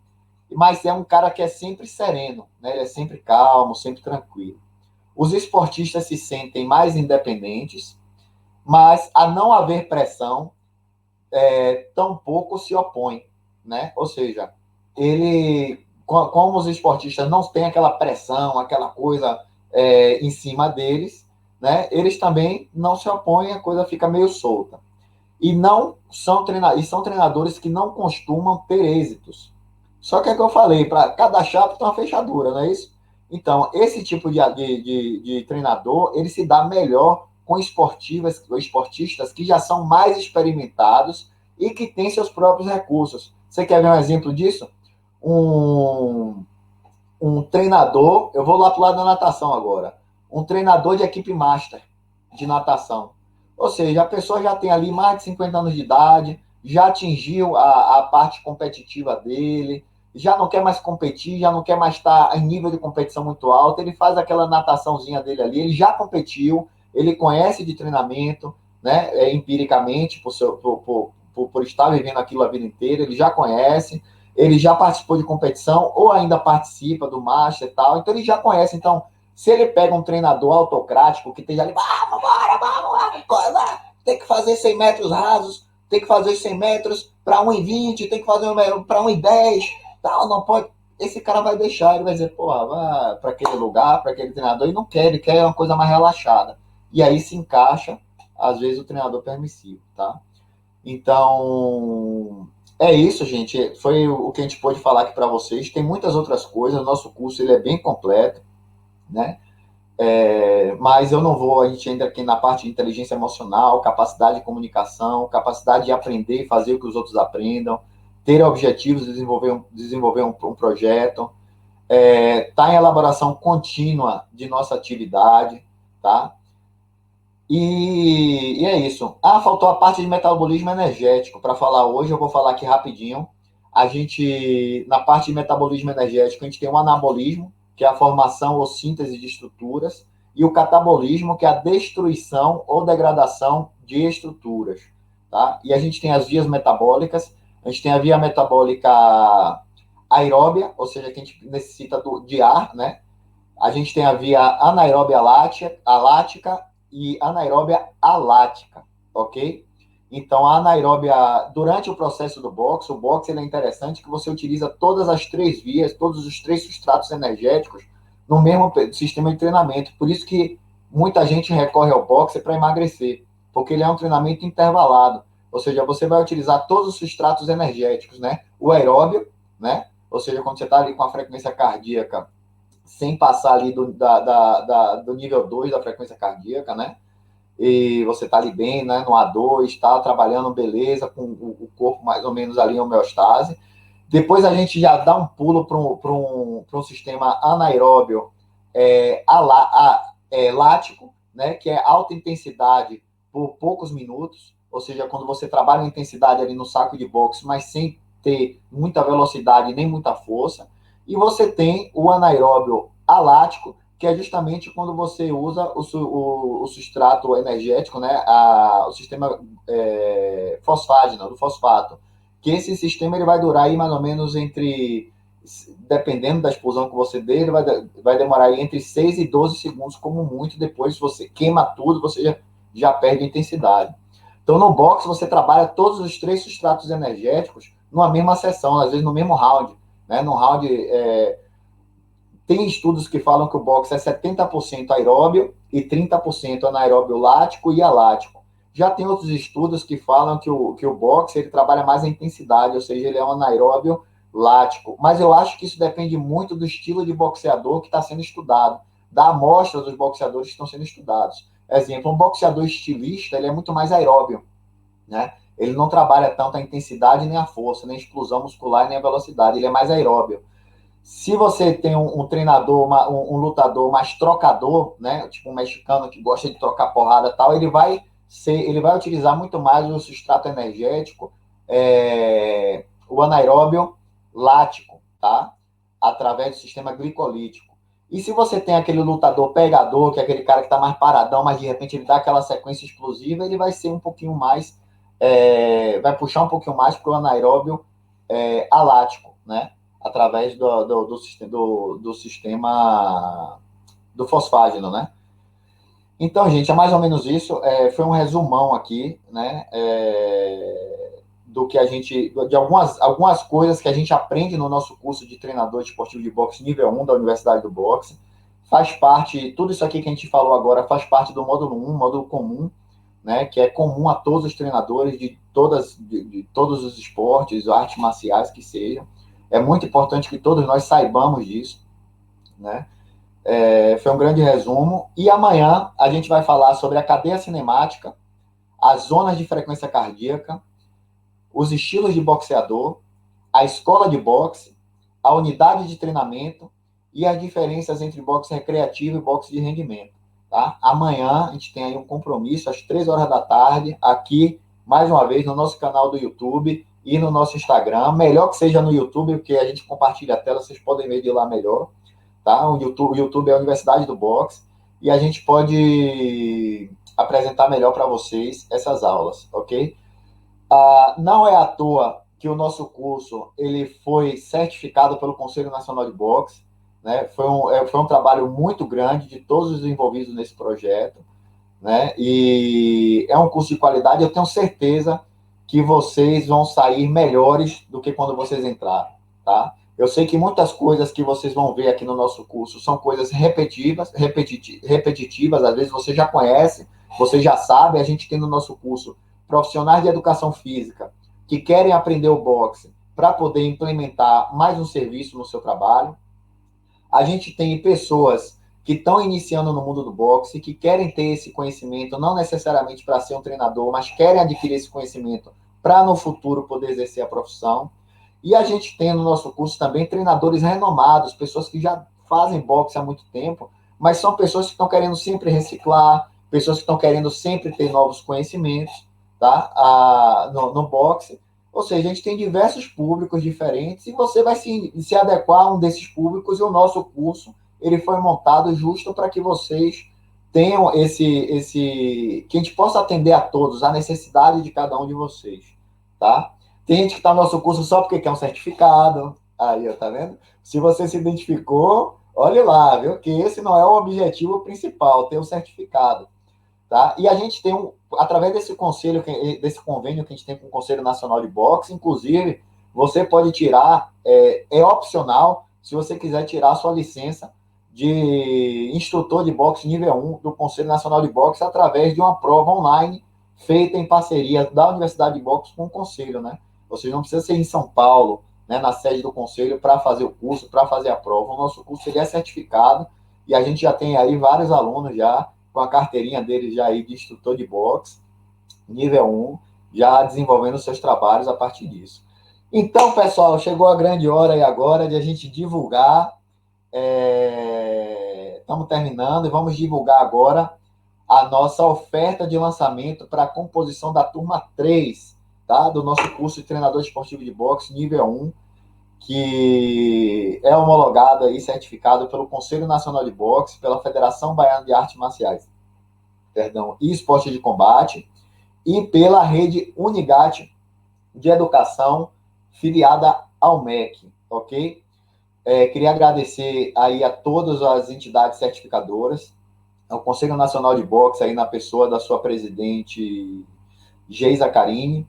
mas é um cara que é sempre sereno, né? Ele é sempre calmo, sempre tranquilo. Os esportistas se sentem mais independentes, mas a não haver pressão, tampouco se opõe, né? Ou seja, como os esportistas não têm aquela pressão, aquela coisa em cima deles, né? Eles também não se opõem, a coisa fica meio solta. E são treinadores que não costumam ter êxitos. Só que é que eu falei, para cada chapa tem uma fechadura, não é isso? Então, esse tipo de treinador, ele se dá melhor com esportistas que já são mais experimentados e que têm seus próprios recursos. Você quer ver um exemplo disso? Um treinador, eu vou lá para o lado da natação agora, um treinador de equipe master de natação. Ou seja, a pessoa já tem ali mais de 50 anos de idade, já atingiu a parte competitiva dele, já não quer mais competir, já não quer mais estar em nível de competição muito alto, ele faz aquela nataçãozinha dele ali, ele já competiu, ele conhece de treinamento, né, empiricamente, por estar vivendo aquilo a vida inteira, ele já conhece, ele já participou de competição, ou ainda participa do Master e tal, então ele já conhece. Então, se ele pega um treinador autocrático que esteja ali, vamos, tem que fazer 100 metros rasos, tem que fazer 100 metros para 1,20, tem que fazer para 1,10, tal, não pode. Esse cara vai deixar, ele vai dizer, porra, vai para aquele lugar, para aquele treinador, e não quer, ele quer uma coisa mais relaxada. E aí se encaixa, às vezes, o treinador permissivo, tá? Então, é isso, gente. Foi o que a gente pôde falar aqui para vocês. Tem muitas outras coisas, o nosso curso ele é bem completo, né? Mas eu não vou, a gente ainda aqui na parte de inteligência emocional, capacidade de comunicação, capacidade de aprender e fazer o que os outros aprendam, ter objetivos, desenvolver um projeto, tá em elaboração contínua de nossa atividade, tá? E é isso. Faltou a parte de metabolismo energético para falar hoje, eu vou falar aqui rapidinho. Na parte de metabolismo energético, a gente tem o anabolismo, que é a formação ou síntese de estruturas, e o catabolismo, que é a destruição ou degradação de estruturas, tá? E a gente tem as vias metabólicas, a gente tem a via metabólica aeróbia, ou seja, que a gente necessita de ar, né? A gente tem a via anaeróbia lática e anaeróbia alática, ok? Então, a anaeróbia, durante o processo do boxe, o boxe ele é interessante que você utiliza todas as três vias, todos os três substratos energéticos no mesmo sistema de treinamento. Por isso que muita gente recorre ao boxe para emagrecer, porque ele é um treinamento intervalado. Ou seja, você vai utilizar todos os substratos energéticos, né? O aeróbio, né? Ou seja, quando você está ali com a frequência cardíaca sem passar ali do nível 2 da frequência cardíaca, né? E você tá ali bem, né, no A2, tá trabalhando beleza, com o corpo mais ou menos ali em homeostase. Depois a gente já dá um pulo para um sistema anaeróbio lático, né, que é alta intensidade por poucos minutos, ou seja, quando você trabalha a intensidade ali no saco de boxe, mas sem ter muita velocidade nem muita força. E você tem o anaeróbio alático, que é justamente quando você usa o substrato energético, né, o sistema fosfágeno, do fosfato, que esse sistema ele vai durar aí mais ou menos dependendo da explosão que você dê, ele vai demorar aí entre 6 e 12 segundos, como muito. Depois, se você queima tudo, você já perde a intensidade. Então, no boxe, você trabalha todos os 3 substratos energéticos numa mesma sessão, às vezes no mesmo round. Né? No round, tem estudos que falam que o boxe é 70% aeróbio e 30% anaeróbio lático e alático. Já tem outros estudos que falam que o boxe ele trabalha mais a intensidade, ou seja, ele é um anaeróbio lático. Mas eu acho que isso depende muito do estilo de boxeador que está sendo estudado, da amostra dos boxeadores que estão sendo estudados. Exemplo, um boxeador estilista, ele é muito mais aeróbio, né? Ele não trabalha tanto a intensidade, nem a força, nem a explosão muscular, nem a velocidade, ele é mais aeróbio. Se você tem um treinador, um lutador mais trocador, né? Tipo um mexicano que gosta de trocar porrada e tal, ele vai utilizar muito mais o substrato energético, o anaeróbio lático, tá? Através do sistema glicolítico. E se você tem aquele lutador pegador, que é aquele cara que está mais paradão, mas de repente ele dá aquela sequência explosiva, ele vai ser um pouquinho mais, vai puxar um pouquinho mais para o anaeróbio alático, né? Através do sistema do fosfágeno, né? Então, gente, é mais ou menos isso. Foi um resumão aqui, né? Do que de algumas coisas que a gente aprende no nosso curso de treinador esportivo de boxe nível 1 da Universidade do Boxe. Faz parte, tudo isso aqui que a gente falou agora faz parte do módulo 1, módulo comum, né? Que é comum a todos os treinadores de todos os esportes, artes marciais que sejam. É muito importante que todos nós saibamos disso, né? Foi um grande resumo. E amanhã a gente vai falar sobre a cadeia cinemática, as zonas de frequência cardíaca, os estilos de boxeador, a escola de boxe, a unidade de treinamento e as diferenças entre boxe recreativo e boxe de rendimento. Tá? Amanhã a gente tem aí um compromisso às 3 horas da tarde, aqui, mais uma vez, no nosso canal do YouTube e no nosso Instagram. Melhor que seja no YouTube, porque a gente compartilha a tela, vocês podem ver de lá melhor. Tá? O YouTube é a Universidade do Boxe e a gente pode apresentar melhor para vocês essas aulas, ok? Não é à toa que o nosso curso ele foi certificado pelo Conselho Nacional de Boxe, né? Foi um trabalho muito grande de todos os envolvidos nesse projeto, né? E é um curso de qualidade. Eu tenho certeza que vocês vão sair melhores do que quando vocês entraram, tá? Eu sei que muitas coisas que vocês vão ver aqui no nosso curso são coisas repetitivas, às vezes você já conhece, você já sabe. A gente tem no nosso curso profissionais de educação física que querem aprender o boxe para poder implementar mais um serviço no seu trabalho. A gente tem pessoas que estão iniciando no mundo do boxe, que querem ter esse conhecimento, não necessariamente para ser um treinador, mas querem adquirir esse conhecimento para no futuro poder exercer a profissão. E a gente tem no nosso curso também treinadores renomados, pessoas que já fazem boxe há muito tempo, mas são pessoas que estão querendo sempre reciclar, pessoas que estão querendo sempre ter novos conhecimentos, tá? No boxe. Ou seja, a gente tem diversos públicos diferentes e você vai se adequar a um desses públicos, e o nosso curso ele foi montado justo para que vocês tenham que a gente possa atender a todos, a necessidade de cada um de vocês, tá? Tem gente que está no nosso curso só porque quer um certificado. Aí, tá vendo? Se você se identificou, olhe lá, viu? Que esse não é o objetivo principal, ter um certificado. Tá? E a gente tem, através desse convênio que a gente tem com o Conselho Nacional de Boxe, inclusive, você pode tirar, é opcional, se você quiser tirar a sua licença de instrutor de boxe nível 1 do Conselho Nacional de Boxe através de uma prova online feita em parceria da Universidade de Boxe com o Conselho, né? Você não precisa ser em São Paulo, né, na sede do Conselho, para fazer o curso, para fazer a prova. O nosso curso ele é certificado e a gente já tem aí vários alunos já com a carteirinha deles já aí de instrutor de boxe, nível 1, já desenvolvendo seus trabalhos a partir disso. Então, pessoal, chegou a grande hora aí agora de a gente divulgar. Estamos terminando e vamos divulgar agora a nossa oferta de lançamento para a composição da turma 3, tá? Do nosso curso de treinador esportivo de boxe, nível 1, que é homologado e certificado pelo Conselho Nacional de Boxe, pela Federação Baiana de Artes Marciais, e Esporte de Combate, e pela rede Unigat de Educação, filiada ao MEC, ok? Queria agradecer aí a todas as entidades certificadoras, ao Conselho Nacional de Boxe, aí na pessoa da sua presidente Geisa Carini,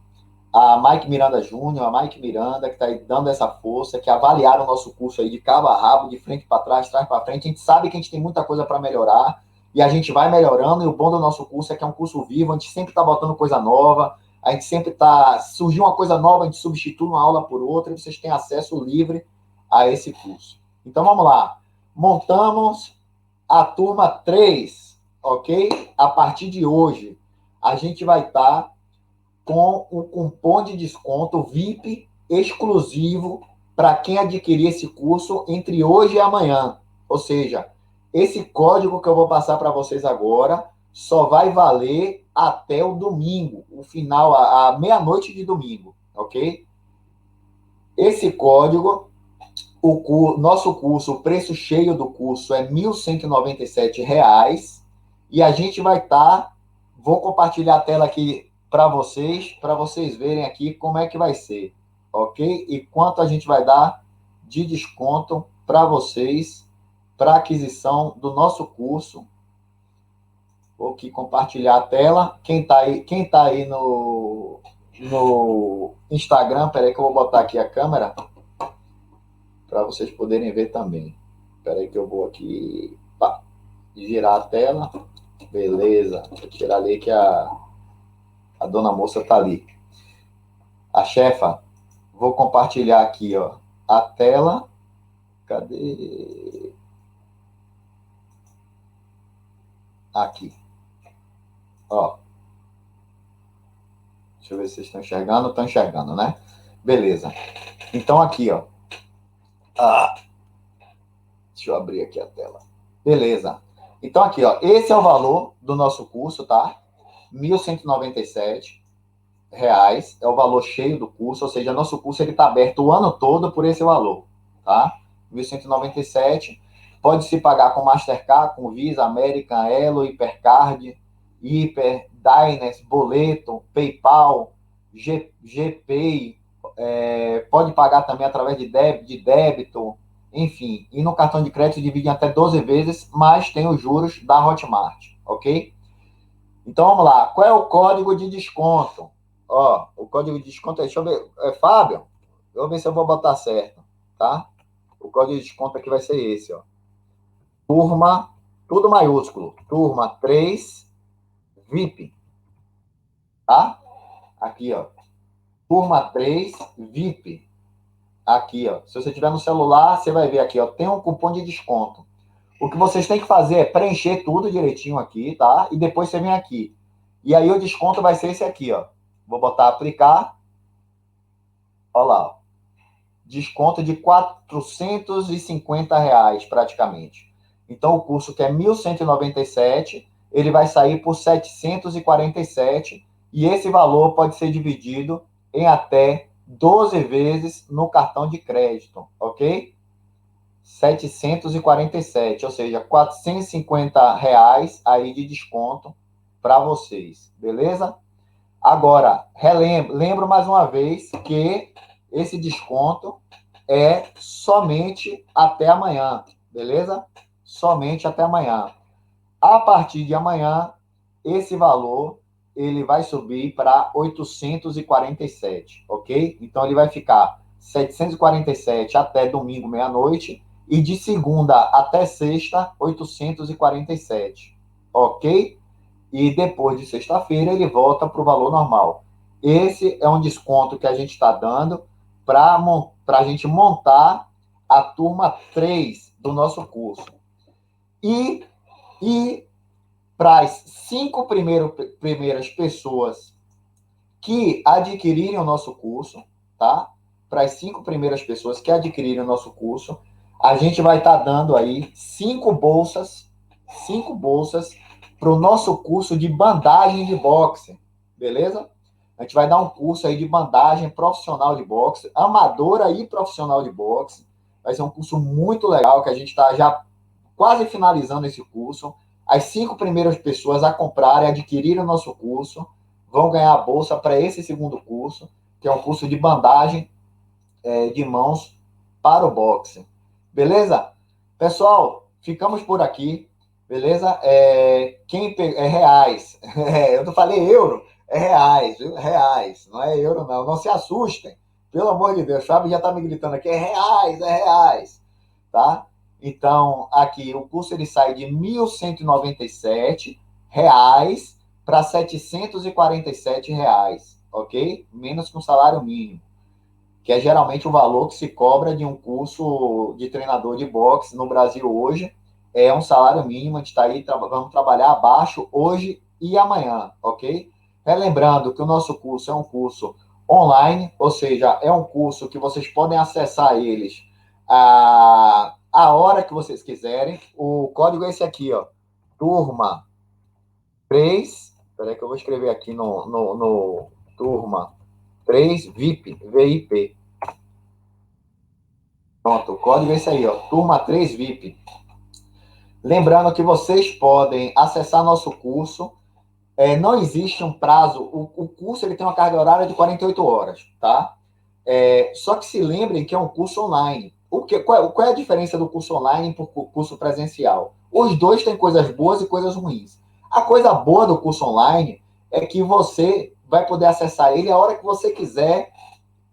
a Mike Miranda Júnior, a Mike Miranda, que está aí dando essa força, que avaliaram o nosso curso aí de cabo a rabo, de frente para trás para frente. A gente sabe que a gente tem muita coisa para melhorar, e a gente vai melhorando, e o bom do nosso curso é que é um curso vivo, a gente sempre está botando coisa nova, a gente sempre está... Surgiu uma coisa nova, a gente substitui uma aula por outra, e vocês têm acesso livre a esse curso. Então, vamos lá. Montamos a turma 3, ok? A partir de hoje, a gente vai estar com um cupom de desconto VIP exclusivo para quem adquirir esse curso entre hoje e amanhã. Ou seja, esse código que eu vou passar para vocês agora só vai valer até o domingo, o final, a meia-noite de domingo, ok? Esse código, nosso curso, o preço cheio do curso é R$ 1.197, e a gente vai estar... Vou compartilhar a tela aqui para vocês verem aqui como é que vai ser, ok? E quanto a gente vai dar de desconto para vocês para aquisição do nosso curso. Vou aqui compartilhar a tela. Quem tá aí no Instagram, peraí que eu vou botar aqui a câmera para vocês poderem ver também. Peraí que eu vou aqui girar a tela. Beleza. Vou tirar ali que a dona moça tá ali. A chefa, vou compartilhar aqui, ó, a tela. Cadê? Aqui. Ó. Deixa eu ver se vocês estão enxergando. Estão enxergando, né? Beleza. Então, aqui, ó. Deixa eu abrir aqui a tela. Beleza. Então, aqui, ó. Esse é o valor do nosso curso, tá? R$ 1.197 é o valor cheio do curso, ou seja, nosso curso está aberto o ano todo por esse valor, tá? R$ 1.197, pode se pagar com Mastercard, com Visa, American, Elo, Hipercard, Hiper, Diners, Boleto, PayPal, GPay, pode pagar também através de débito, enfim, e no cartão de crédito divide em até 12 vezes, mas tem os juros da Hotmart, ok? Então, vamos lá. Qual é o código de desconto? Ó, o código de desconto é... Deixa eu ver. Fábio, eu vou ver se eu vou botar certo, tá? O código de desconto aqui vai ser esse, ó. Turma, tudo maiúsculo. Turma 3 VIP. Tá? Aqui, ó. Turma 3 VIP. Aqui, ó. Se você tiver no celular, você vai ver aqui, ó. Tem um cupom de desconto. O que vocês têm que fazer é preencher tudo direitinho aqui, tá? E depois você vem aqui. E aí o desconto vai ser esse aqui, ó. Vou botar aplicar. Olha lá, ó. Desconto de R$ 450 praticamente. Então o curso que é 1.197, ele vai sair por 747, e esse valor pode ser dividido em até 12 vezes no cartão de crédito, ok? 747, ou seja, R$ 450 aí de desconto para vocês, beleza? Agora, lembro mais uma vez que esse desconto é somente até amanhã, beleza? Somente até amanhã. A partir de amanhã, esse valor ele vai subir para 847, ok? Então, ele vai ficar 747 até domingo, meia-noite, e de segunda até sexta, 847, ok? E depois de sexta-feira, ele volta para o valor normal. Esse é um desconto que a gente está dando para a gente montar a turma 3 do nosso curso. E para as 5 primeiras pessoas que adquirirem o nosso curso, tá? Para as 5 primeiras pessoas que adquirirem o nosso curso, a gente vai estar dando aí 5 bolsas para o nosso curso de bandagem de boxe, beleza? A gente vai dar um curso aí de bandagem profissional de boxe, amadora e profissional de boxe. Vai ser um curso muito legal, que a gente está já quase finalizando esse curso. As 5 primeiras pessoas a comprarem, adquirirem o nosso curso, vão ganhar a bolsa para esse segundo curso, que é um curso de bandagem de mãos para o boxe. Beleza? Pessoal, ficamos por aqui. Beleza? Reais. Eu não falei euro, é reais, viu? Reais. Não é euro, não. Não se assustem. Pelo amor de Deus, Fábio já está me gritando aqui, é reais. Tá? Então, aqui, o curso ele sai de R$ 1.197 para R$ 747, ok? Menos que um salário mínimo, que é geralmente o valor que se cobra de um curso de treinador de boxe no Brasil hoje, é um salário mínimo. A gente está aí, vamos trabalhar abaixo hoje e amanhã, ok? Relembrando que o nosso curso é um curso online, ou seja, é um curso que vocês podem acessar eles a hora que vocês quiserem. O código é esse aqui, ó, turma 3, peraí que eu vou escrever aqui no turma 3 VIP. Pronto, o código é esse aí, ó, turma 3 VIP. Lembrando que vocês podem acessar nosso curso. Não existe um prazo. O curso ele tem uma carga horária de 48 horas, tá? Só que se lembrem que é um curso online. Qual é a diferença do curso online para o curso presencial? Os dois têm coisas boas e coisas ruins. A coisa boa do curso online é que você vai poder acessar ele a hora que você quiser,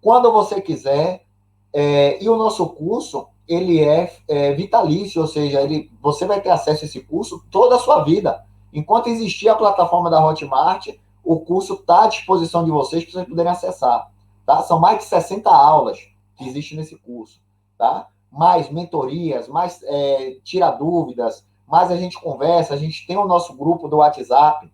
quando você quiser, e o nosso curso ele é vitalício, ou seja, você vai ter acesso a esse curso toda a sua vida. Enquanto existir a plataforma da Hotmart, o curso está à disposição de vocês para vocês poderem acessar. Tá? São mais de 60 aulas que existem nesse curso. Tá? Mais mentorias, mais tira dúvidas, mais a gente conversa. A gente tem o nosso grupo do WhatsApp,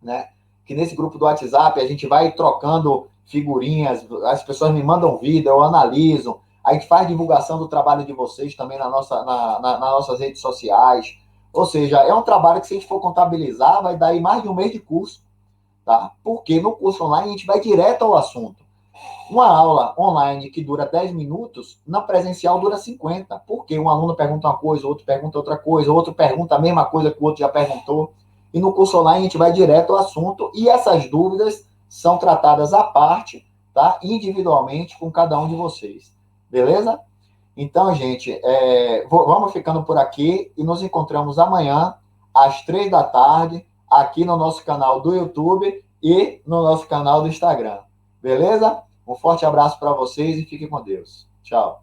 né? Que nesse grupo do WhatsApp a gente vai trocando figurinhas, as pessoas me mandam vídeo, eu analiso, a gente faz divulgação do trabalho de vocês também nas nossas redes sociais. Ou seja, é um trabalho que, se a gente for contabilizar, vai dar aí mais de um mês de curso, tá? Porque no curso online a gente vai direto ao assunto. Uma aula online que dura 10 minutos, na presencial dura 50, porque um aluno pergunta uma coisa, outro pergunta outra coisa, outro pergunta a mesma coisa que o outro já perguntou. E no curso online a gente vai direto ao assunto, e essas dúvidas são tratadas à parte, tá? Individualmente com cada um de vocês. Beleza? Então, gente, vamos ficando por aqui e nos encontramos amanhã, às 3 da tarde, aqui no nosso canal do YouTube e no nosso canal do Instagram. Beleza? Um forte abraço para vocês e fiquem com Deus. Tchau.